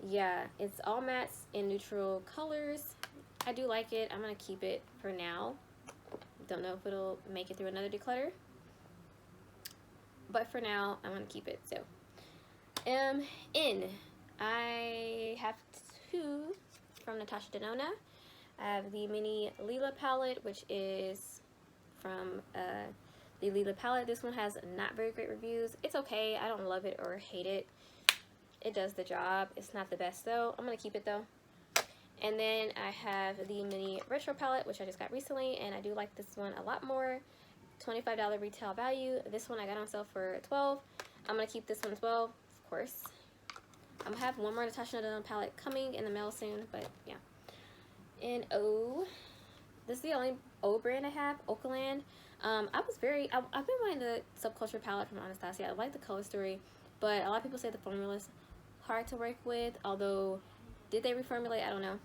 yeah, it's all mattes in neutral colors. I do like it. I'm gonna keep it for now. Don't know if it'll make it through another declutter, but for now I'm gonna keep it. So I have two from Natasha Denona. I have the mini Lila palette, which is from the Lila palette. This one has not very great reviews. It's okay. I don't love it or hate it. It does the job. It's not the best though. I'm gonna keep it though. And then I have the mini retro palette, which I just got recently, and I do like this one a lot more. $25 retail value. This one I got on sale for $12. I'm gonna keep this one as well, of course. I'm gonna have one more Natasha Denona palette coming in the mail soon, but yeah. And O, this is the only O brand I have, Okaland. I've been wanting the Subculture palette from Anastasia. I like the color story, but a lot of people say the formula's hard to work with, although did they reformulate? I don't know.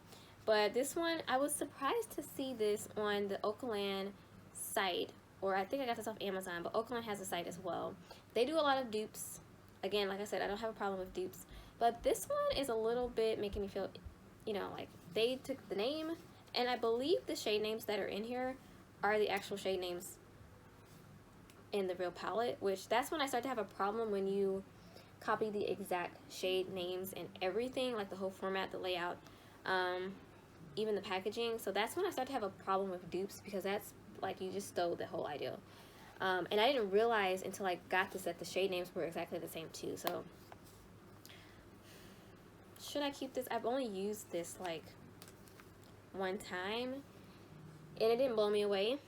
But this one, I was surprised to see this on the Okaland site, or I think I got this off Amazon, but Okaland has a site as well. They do a lot of dupes. Again, like I said, I don't have a problem with dupes, but this one is a little bit making me feel, you know, like they took the name, and I believe the shade names that are in here are the actual shade names in the real palette, which that's when I start to have a problem, when you copy the exact shade names and everything, like the whole format, the layout, even the packaging. So that's when I start to have a problem with dupes, because that's like you just stole the whole idea. And I didn't realize until I got this that the shade names were exactly the same too. So should I keep this? I've only used this like one time and it didn't blow me away.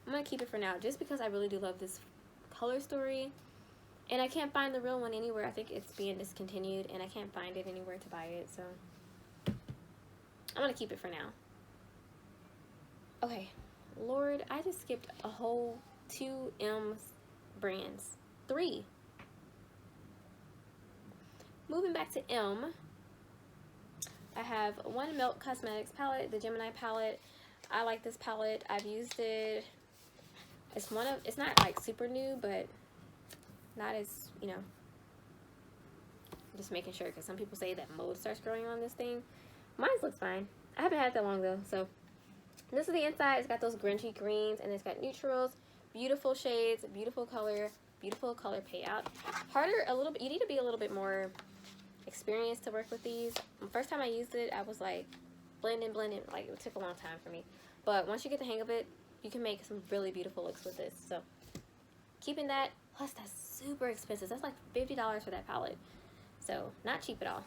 I'm gonna keep it for now just because I really do love this color story, and I can't find the real one anywhere. I think it's being discontinued and I can't find it anywhere to buy it, so I'm gonna keep it for now. Okay, Lord, I just skipped a whole 2 M's brands. 3. Moving back to M, I have one Milk Cosmetics palette, the Gemini palette. I like this palette. I've used it. It's not like super new, but not as, you know, just making sure, because some people say that mold starts growing on this thing. Mine looks fine. I haven't had it that long though. So this is the inside. It's got those grungy greens, and it's got neutrals, beautiful shades, beautiful color payout. Harder a little bit. You need to be a little bit more experienced to work with these. The first time I used it, I was like blending, like it took a long time for me. But once you get the hang of it, you can make some really beautiful looks with this. So keeping that, plus that's super expensive. That's like $50 for that palette. So not cheap at all.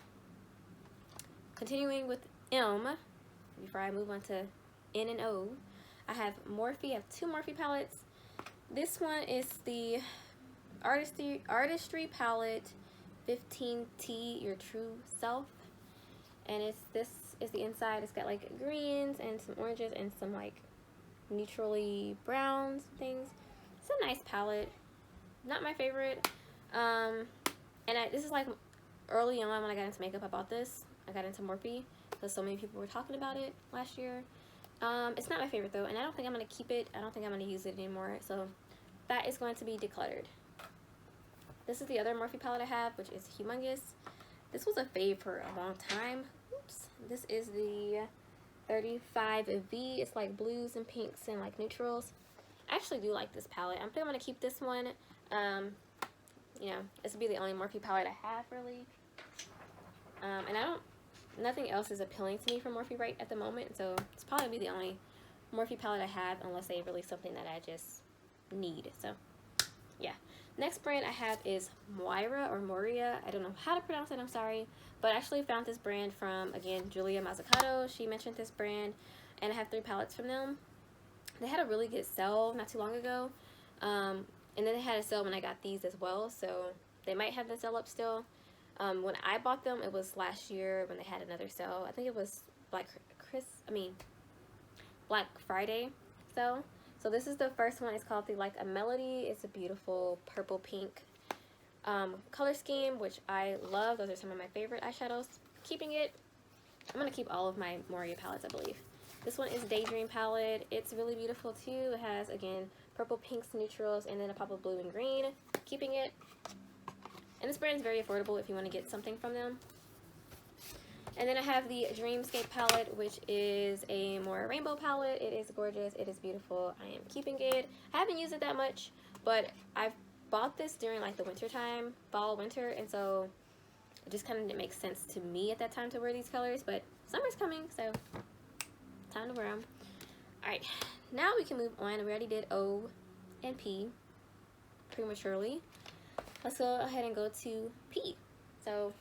Continuing with M, before I move on to N and O, I have Morphe. I have 2 Morphe palettes. This one is the Artistry palette 15T Your True Self, and this is the inside. It's got like greens and some oranges and some like neutrally browns things. It's a nice palette, not my favorite. This is like early on when I got into makeup. I bought this. I got into Morphe because so many people were talking about it last year. It's not my favorite though, and I don't think I'm gonna keep it. I don't think I'm gonna use it anymore. So that is going to be Decluttered. This is the other Morphe palette I have, which is humongous. This was a fave for a long time. Oops. This is the 35V. It's like blues and pinks and like neutrals. I actually do like this palette. I think I'm gonna keep this one. You know, this will be the only Morphe palette I have really. And nothing else is appealing to me from Morphe right at the moment, so it's probably the only Morphe palette I have, unless they release something that I just need. So yeah. Next brand I have is Moira or Moria. I don't know how to pronounce it, I'm sorry. But I actually found this brand from, again, Julia Mazzucato. She mentioned this brand, and I have 3 palettes from them. They had a really good sale not too long ago. And then they had a sale when I got these as well, so they might have the sale up still. When I bought them, it was last year when they had another sale. I think it was Black Friday sale. So this is the first one. It's called the Like a Melody. It's a beautiful purple pink color scheme, which I love. Those are some of my favorite eyeshadows. Keeping it. I'm going to keep all of my Moria palettes, I believe. This one is Daydream palette. It's really beautiful too. It has, again, purple, pinks, neutrals, and then a pop of blue and green. Keeping it. And this brand is very affordable if you want to get something from them. And then I have the Dreamscape palette, which is a more rainbow palette. It is gorgeous. It is beautiful. I am keeping it. I haven't used it that much, but I've bought this during like the winter time, fall, winter, and so it just kind of makes sense to me at that time to wear these colors. But summer's coming, so time to wear them. Alright, now we can move on. We already did O and P prematurely. Let's go ahead and go to P. So,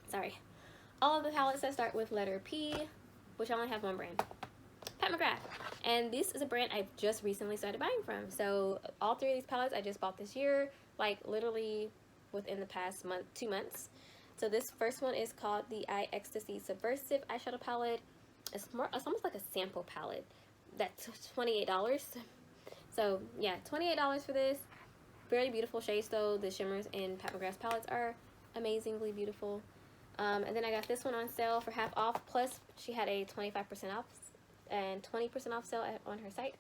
sorry. All of the palettes that start with letter P, which I only have one brand. Pat McGrath. And this is a brand I've just recently started buying from. So, all 3 of these palettes I just bought this year, like literally within the past 2 months. So this first one is called the Eye Ecstasy Subversive Eyeshadow Palette. It's almost like a sample palette. That's $28. So yeah, $28 for this. Very beautiful shades though. The shimmers in Pat McGrath's palettes are amazingly beautiful. And then I got this one on sale for half off. Plus she had a 25% off and 20% off sale on her site.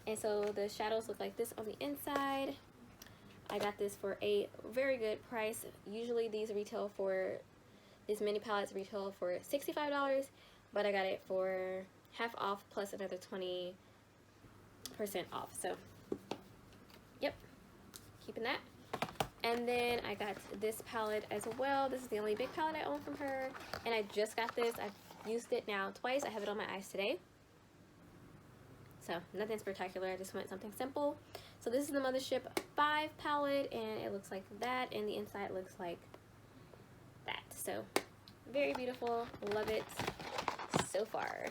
And so the shadows look like this on the inside. I got this for a very good price. Usually these mini palettes retail for $65, but I got it for half off plus another 20% off. So, yep, keeping that. And then I got this palette as well. This is the only big palette I own from her, and I just got this. I've used it now twice. I have it on my eyes today. So, nothing spectacular. I just want something simple. So this is the Mothership 5 palette, and it looks like that, and the inside looks like that. So, very beautiful. Love it so far.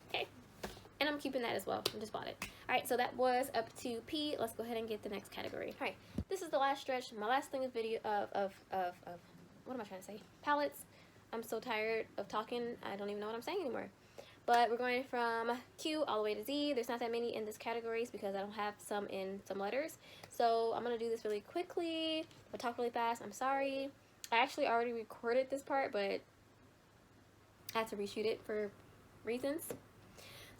Okay. And I'm keeping that as well. I just bought it. Alright, so that was up to P. Let's go ahead and get the next category. Alright, this is the last stretch, my last thing of video of what am I trying to say? Palettes. I'm so tired of talking, I don't even know what I'm saying anymore. But we're going from Q all the way to Z. There's not that many in this categories because I don't have some in some letters. So I'm going to do this really quickly. I'll talk really fast. I'm sorry. I actually already recorded this part, but I had to reshoot it for reasons.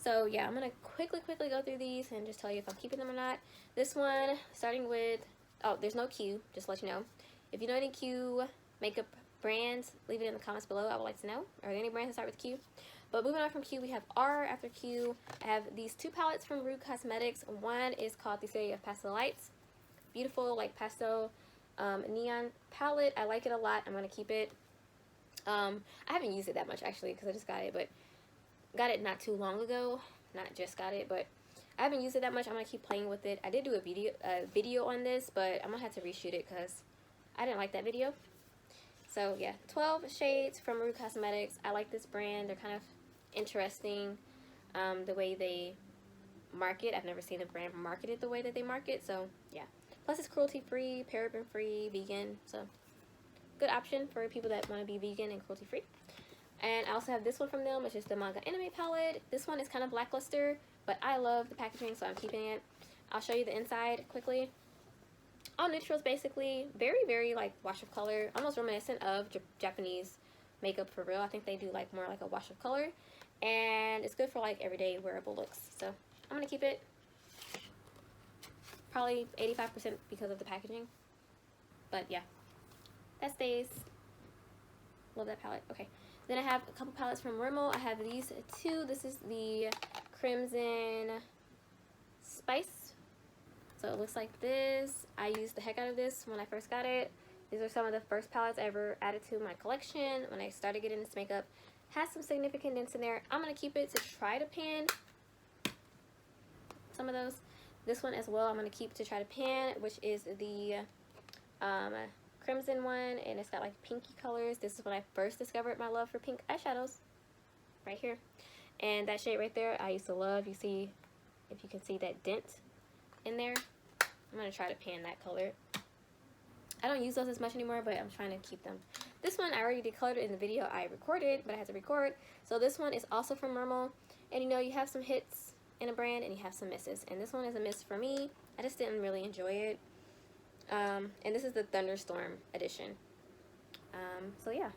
So yeah, I'm going to quickly go through these and just tell you if I'm keeping them or not. This one, starting with, oh, there's no Q, just to let you know. If you know any Q makeup brands, leave it in the comments below. I would like to know. Are there any brands that start with Q? But moving on from Q, we have R after Q. I have these 2 palettes from Rue Cosmetics. One is called the City of Pastel Lights. Beautiful, like pastel neon palette. I like it a lot. I'm going to keep it. I haven't used it that much actually because I just got it, but got it not too long ago. Not just got it, but I haven't used it that much. I'm going to keep playing with it. I did do a video on this, but I'm going to have to reshoot it because I didn't like that video. So yeah, 12 shades from Rue Cosmetics. I like this brand. They're kind of interesting, the way they market. I've never seen a brand marketed the way that they market, so yeah. Plus it's cruelty-free, paraben-free, vegan, so good option for people that want to be vegan and cruelty-free. And I also have this one from them, which is the Manga Anime palette. This one is kind of lackluster, but I love the packaging, so I'm keeping it. I'll show you the inside quickly. All neutrals, basically. Very like wash of color, almost reminiscent of Japanese makeup for real. I think they do like more like a wash of color, and it's good for like everyday wearable looks. So I'm gonna keep it. Probably 85% because of the packaging, but yeah, that stays. Love that palette. Okay, then I have a couple palettes from Rimmel. I have these 2. This is the Crimson Spice. So it looks like this. I used the heck out of this when I first got it. These are some of the first palettes I ever added to my collection when I started getting into makeup. Has some significant dents in there. I'm going to keep it to try to pan some of those. This one as well I'm going to keep to try to pan, which is the crimson one, and it's got like pinky colors. This is when I first discovered my love for pink eyeshadows, right here. And that shade right there I used to love. You see, if you can see that dent in there. I'm going to try to pan that color. I don't use those as much anymore, but I'm trying to keep them. This one I already decluttered in the video I recorded, but I had to record. So this one is also from Mermal. And you know, you have some hits in a brand and you have some misses. And this one is a miss for me. I just didn't really enjoy it. And this is the Thunderstorm edition. So yeah.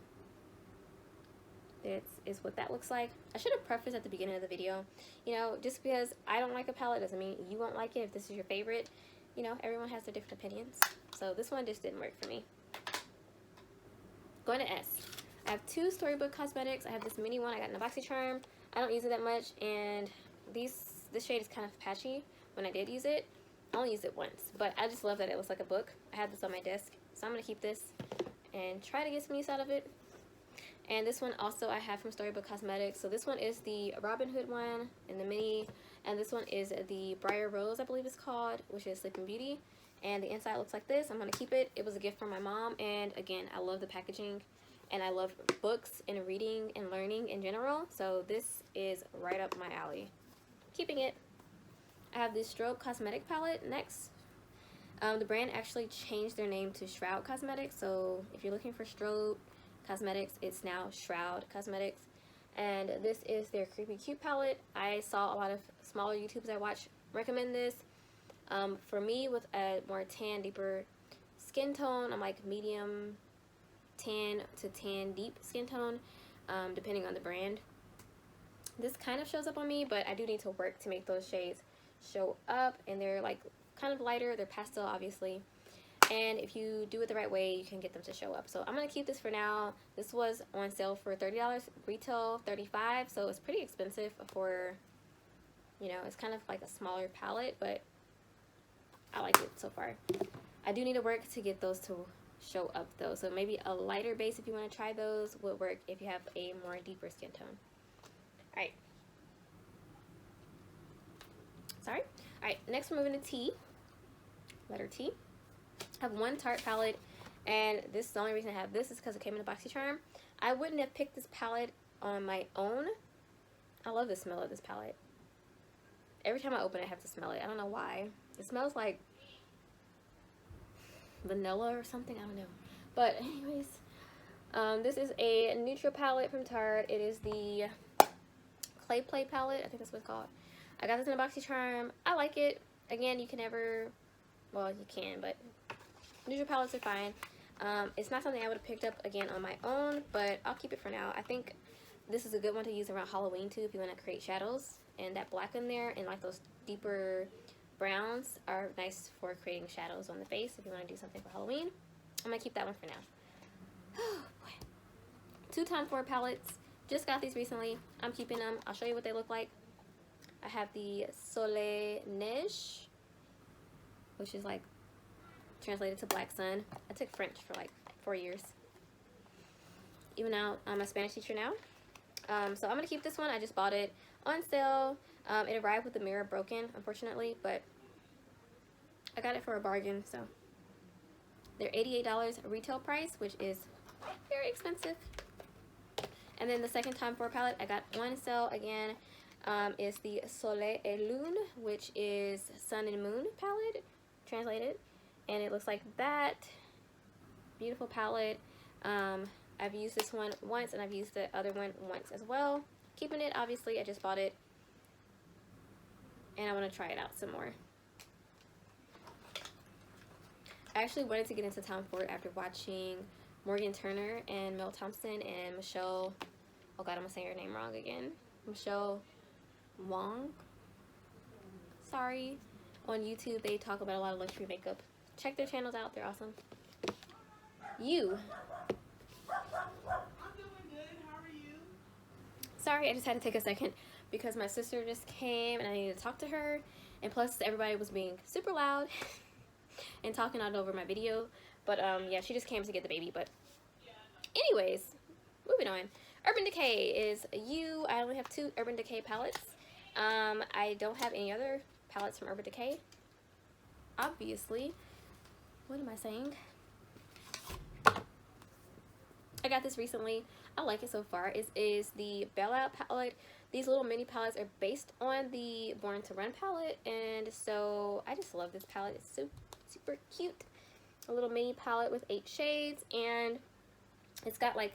This is what that looks like. I should have prefaced at the beginning of the video. You know, just because I don't like a palette doesn't mean you won't like it if this is your favorite. You know, everyone has their different opinions. So this one just didn't work for me. Going to S. I have two Storybook Cosmetics. I have this mini one I got in a BoxyCharm. I don't use it that much, and this shade is kind of patchy when I did use it. I only used it once, but I just love that it looks like a book. I have this on my desk, so I'm going to keep this and try to get some use out of it. And this one also I have from Storybook Cosmetics. So this one is the Robin Hood one in the mini, and this one is the Briar Rose, I believe it's called, which is Sleeping Beauty. And the inside looks like this. I'm going to keep it. It was a gift from my mom, and again, I love the packaging, and I love books and reading and learning in general. So this is right up my alley. Keeping it. I have this Strobe Cosmetic palette next. The brand actually changed their name to Shroud Cosmetics. So if you're looking for Strobe Cosmetics, it's now Shroud Cosmetics. And this is their Creepy Cute palette. I saw a lot of smaller YouTubers I watch recommend this. For me, with a more tan, deeper skin tone, I'm like medium tan to tan deep skin tone, depending on the brand. This kind of shows up on me, but I do need to work to make those shades show up. And they're like kind of lighter. They're pastel, obviously. And if you do it the right way, you can get them to show up. So I'm going to keep this for now. This was on sale for $30, retail $35, so it's pretty expensive for, you know, it's kind of like a smaller palette, but I like it so far. I do need to work to get those to show up though. So maybe a lighter base, if you want to try those, would work if you have a more deeper skin tone. Alright. Sorry. Alright, next we're moving to T. Letter T. I have one Tarte palette, and this is the only reason I have this is because it came in a BoxyCharm. I wouldn't have picked this palette on my own. I love the smell of this palette. Every time I open it, I have to smell it. I don't know why. It smells like vanilla or something. I don't know. But anyways, this is a neutral palette from Tarte. It is the Clay Play palette. I think that's what it's called. I got this in a BoxyCharm. I like it. Again, you can never, well, you can, but neutral palettes are fine. It's not something I would have picked up again on my own, but I'll keep it for now. I think this is a good one to use around Halloween too if you want to create shadows. And that black in there and like those deeper browns are nice for creating shadows on the face if you want to do something for Halloween. I'm going to keep that one for now. Oh boy. 2 Tom Ford palettes. Just got these recently. I'm keeping them. I'll show you what they look like. I have the Soleil Neige, which is like translated to Black Sun. I took French for like 4 years. Even now, I'm a Spanish teacher now. So I'm going to keep this one. I just bought it on sale. It arrived with the mirror broken, unfortunately, but I got it for a bargain. So they're $88 retail price, which is very expensive. And then the second Tom Ford palette I got on sale again is the Soleil et Lune, which is Sun and Moon palette, translated. And it looks like that. Beautiful palette. I've used this one once, and I've used the other one once as well. Keeping it, obviously. I just bought it, and I want to try it out some more. I actually wanted to get into Tom Ford after watching Morgan Turner and Mel Thompson and Michelle, oh god, I'm going to say her name wrong again. Michelle Wong. Sorry. On YouTube, they talk about a lot of luxury makeup. Check their channels out. They're awesome. You. I'm doing good. How are you? Sorry, I just had to take a second. because my sister just came and I needed to talk to her, and plus everybody was being super loud and talking all over my video. But yeah, she just came to get the baby. But anyways, moving on. Urban Decay is you. I only have 2 Urban Decay palettes. I don't have any other palettes from Urban Decay, obviously. What am I saying? I got this recently. I like it so far. It is the Bailout palette. These little mini palettes are based on the Born to Run palette, and so I just love this palette. It's so super cute. A little mini palette with 8 shades, and it's got like,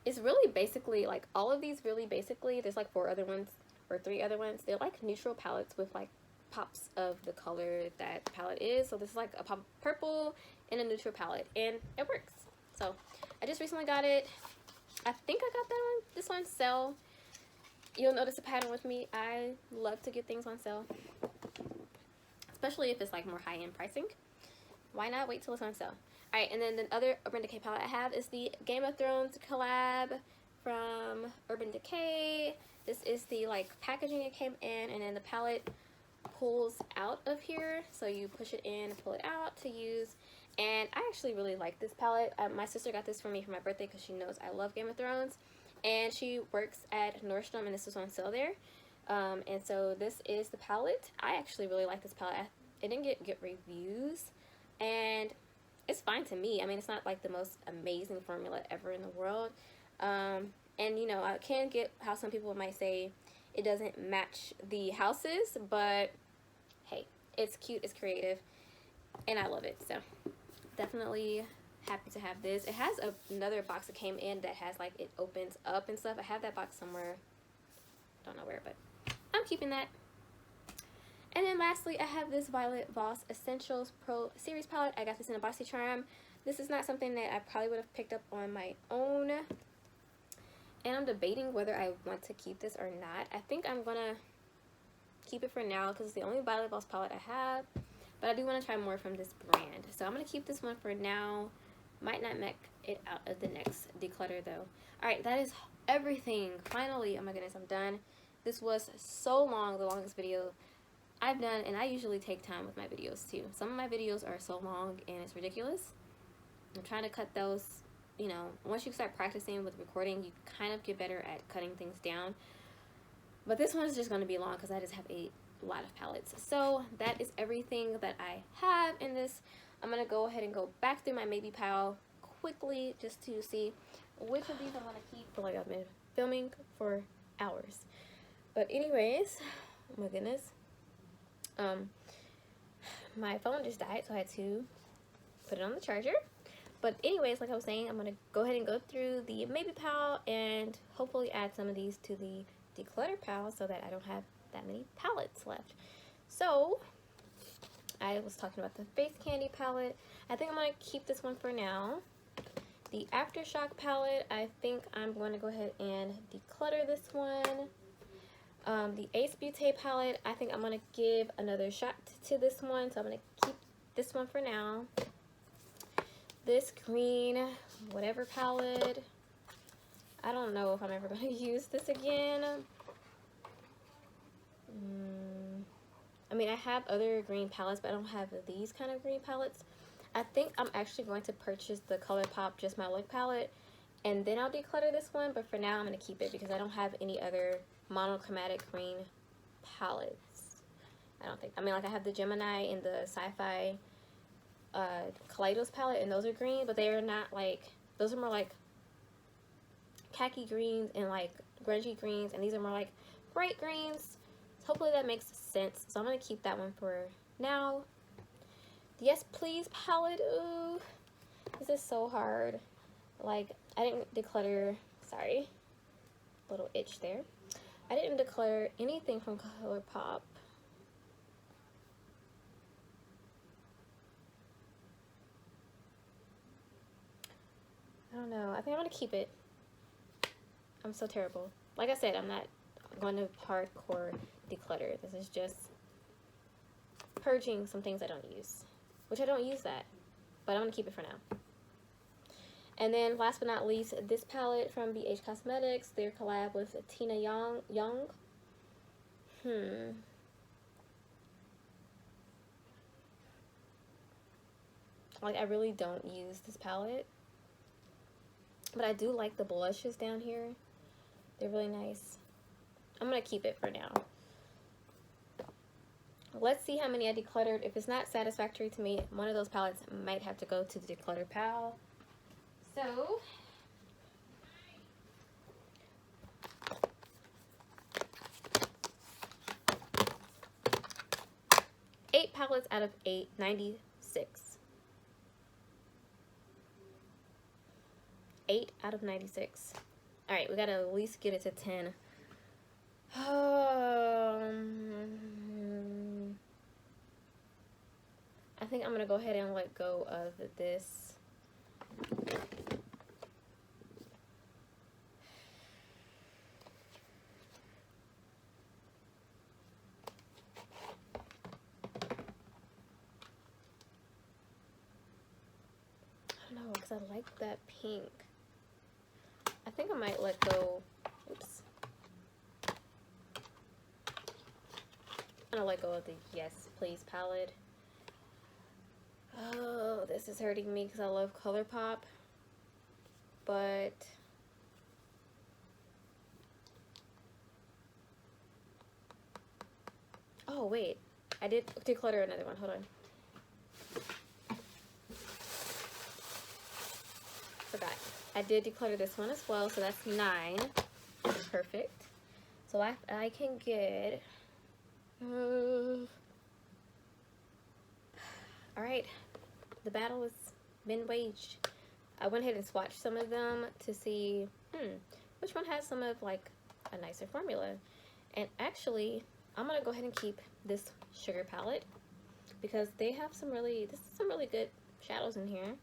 it's really basically like all of these really basically, there's like 4 other ones or 3 other ones. They're like neutral palettes with like pops of the color that the palette is. So this is like a pop of purple and a neutral palette, and it works. So I just recently got it. I think I got that one, this on sale. You'll notice a pattern with me. I love to get things on sale, especially if it's like more high-end pricing. Why not wait till it's on sale? Alright, and then the other Urban Decay palette I have is the Game of Thrones collab from Urban Decay. This is the like packaging it came in, and then the palette pulls out of here, so you push it in and pull it out to use. And I actually really like this palette. My sister got this for me for my birthday because she knows I love Game of Thrones, and she works at Nordstrom, and this was on sale there. And so this is the palette. I actually really like this palette. It didn't get good reviews, and it's fine to me. I mean, it's not like the most amazing formula ever in the world. And you know, I can get how some people might say it doesn't match the houses, but hey, it's cute, it's creative, and I love it. So definitely happy to have this. It has another box that came in that has like, it opens up and stuff. I have that box somewhere, don't know where, but I'm keeping that. And then lastly, I have this Violet Voss Essentials Pro Series palette. I got this in a BoxyCharm. This is not something that I probably would have picked up on my own, and I'm debating whether I want to keep this or not. I think I'm gonna keep it for now because it's the only Violet Voss palette I have, but I do want to try more from this brand. So I'm gonna keep this one for now. Might not make it out of the next declutter though. Alright, that is everything. Finally, oh my goodness, I'm done. This was so long, the longest video I've done, and I usually take time with my videos too. Some of my videos are so long and it's ridiculous. I'm trying to cut those, you know, once you start practicing with recording, you kind of get better at cutting things down. But this one is just going to be long because I just have a lot of palettes. So that is everything that I have in this. I'm going to go ahead and go back through my maybe pile quickly just to see which of these I want to keep. I feel like I've been filming for hours. But anyways, oh my goodness. My phone just died, so I had to put it on the charger. But anyways, like I was saying, I'm going to go ahead and go through the maybe pile and hopefully add some of these to the declutter pile so that I don't have that many palettes left. So I was talking about the Face Candy palette. I think I'm going to keep this one for now. The Aftershock palette, I think I'm going to go ahead and declutter this one. The Ace Beauté palette, I think I'm going to give another shot to this one, so I'm going to keep this one for now. This green whatever palette, I don't know if I'm ever going to use this again. I mean, I have other green palettes, but I don't have these kind of green palettes. I think I'm actually going to purchase the ColourPop Just My Look palette, and then I'll declutter this one, but for now I'm going to keep it because I don't have any other monochromatic green palettes. I don't think. I mean, like I have the Gemini and the Sci-Fi Kaleidos palette, and those are green, but they are not like, those are more like khaki greens and like grungy greens, and these are more like bright greens. So hopefully that makes sense. So I'm going to keep that one for now. The Yes Please palette, ooh, this is so hard. Like, I didn't declutter, sorry, little itch there. I didn't declutter anything from ColourPop. I don't know. I think I'm going to keep it. I'm so terrible. Like I said, I'm not going to hardcore declutter. This is just purging some things I don't use. Which I don't use that. But I'm going to keep it for now. And then last but not least, this palette from BH Cosmetics. Their collab with Tina Young. Like, I really don't use this palette, but I do like the blushes down here. They're really nice. I'm gonna keep it for now. Let's see how many I decluttered. If it's not satisfactory to me, one of those palettes might have to go to the Declutter pal. So, eight palettes out of 96. 8 out of 96. All right, we gotta at least get it to 10. I think I'm gonna go ahead and let go of this. I don't know, because I like that pink. I think I might let go. Oops. I'm gonna let go of the Yes Please palette. Oh, this is hurting me because I love ColourPop, but oh wait, I did declutter another one. Hold on. Forgot. I did declutter this one as well, so that's 9. Perfect. So I can get all right, the battle has been waged. I went ahead and swatched some of them to see which one has some of like a nicer formula. And actually, I'm gonna go ahead and keep this sugar palette because they have some really good shadows in here.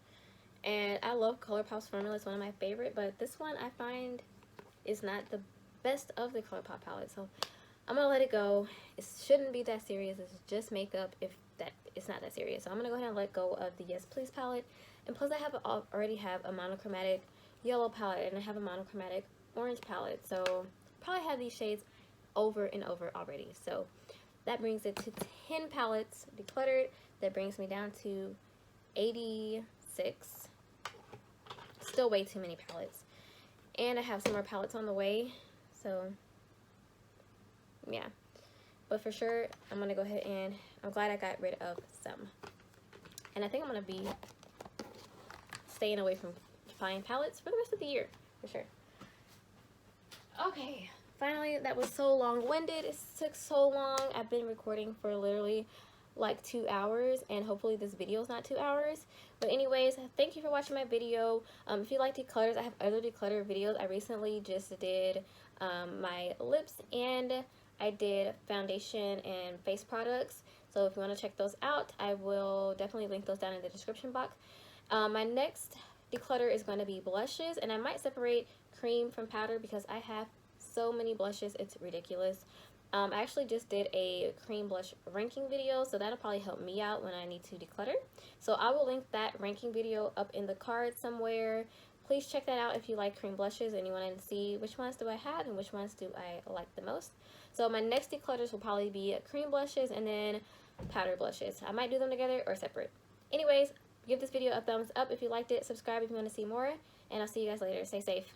And I love ColourPop's formula. It's one of my favorite, but this one I find is not the best of the ColourPop palette. So I'm gonna let it go. It shouldn't be that serious. It's just makeup if that it's not that serious. So I'm gonna go ahead and let go of the Yes Please palette. And plus I already have a monochromatic yellow palette and I have a monochromatic orange palette. So probably have these shades over and over already. So that brings it to 10 palettes decluttered. That brings me down to 86. Still way too many palettes. And I have some more palettes on the way. So yeah, but for sure I'm gonna go ahead and I'm glad I got rid of some, and I think I'm gonna be staying away from fine palettes for the rest of the year for sure. Okay, finally, that was so long-winded. It took so long. I've been recording for literally like 2 hours, and hopefully this video is not 2 hours. But anyways, thank you for watching my video. If you like declutters, I have other declutter videos. I recently just did my lips, and I did foundation and face products. So if you want to check those out, I will definitely link those down in the description box. My next declutter is going to be blushes, and I might separate cream from powder because I have so many blushes, it's ridiculous. I actually just did a cream blush ranking video, so that'll probably help me out when I need to declutter. So I will link that ranking video up in the card somewhere. Please check that out if you like cream blushes and you want to see which ones do I have and which ones do I like the most. So my next declutters will probably be cream blushes and then powder blushes. I might do them together or separate. Anyways, give this video a thumbs up if you liked it, subscribe if you want to see more, and I'll see you guys later. Stay safe.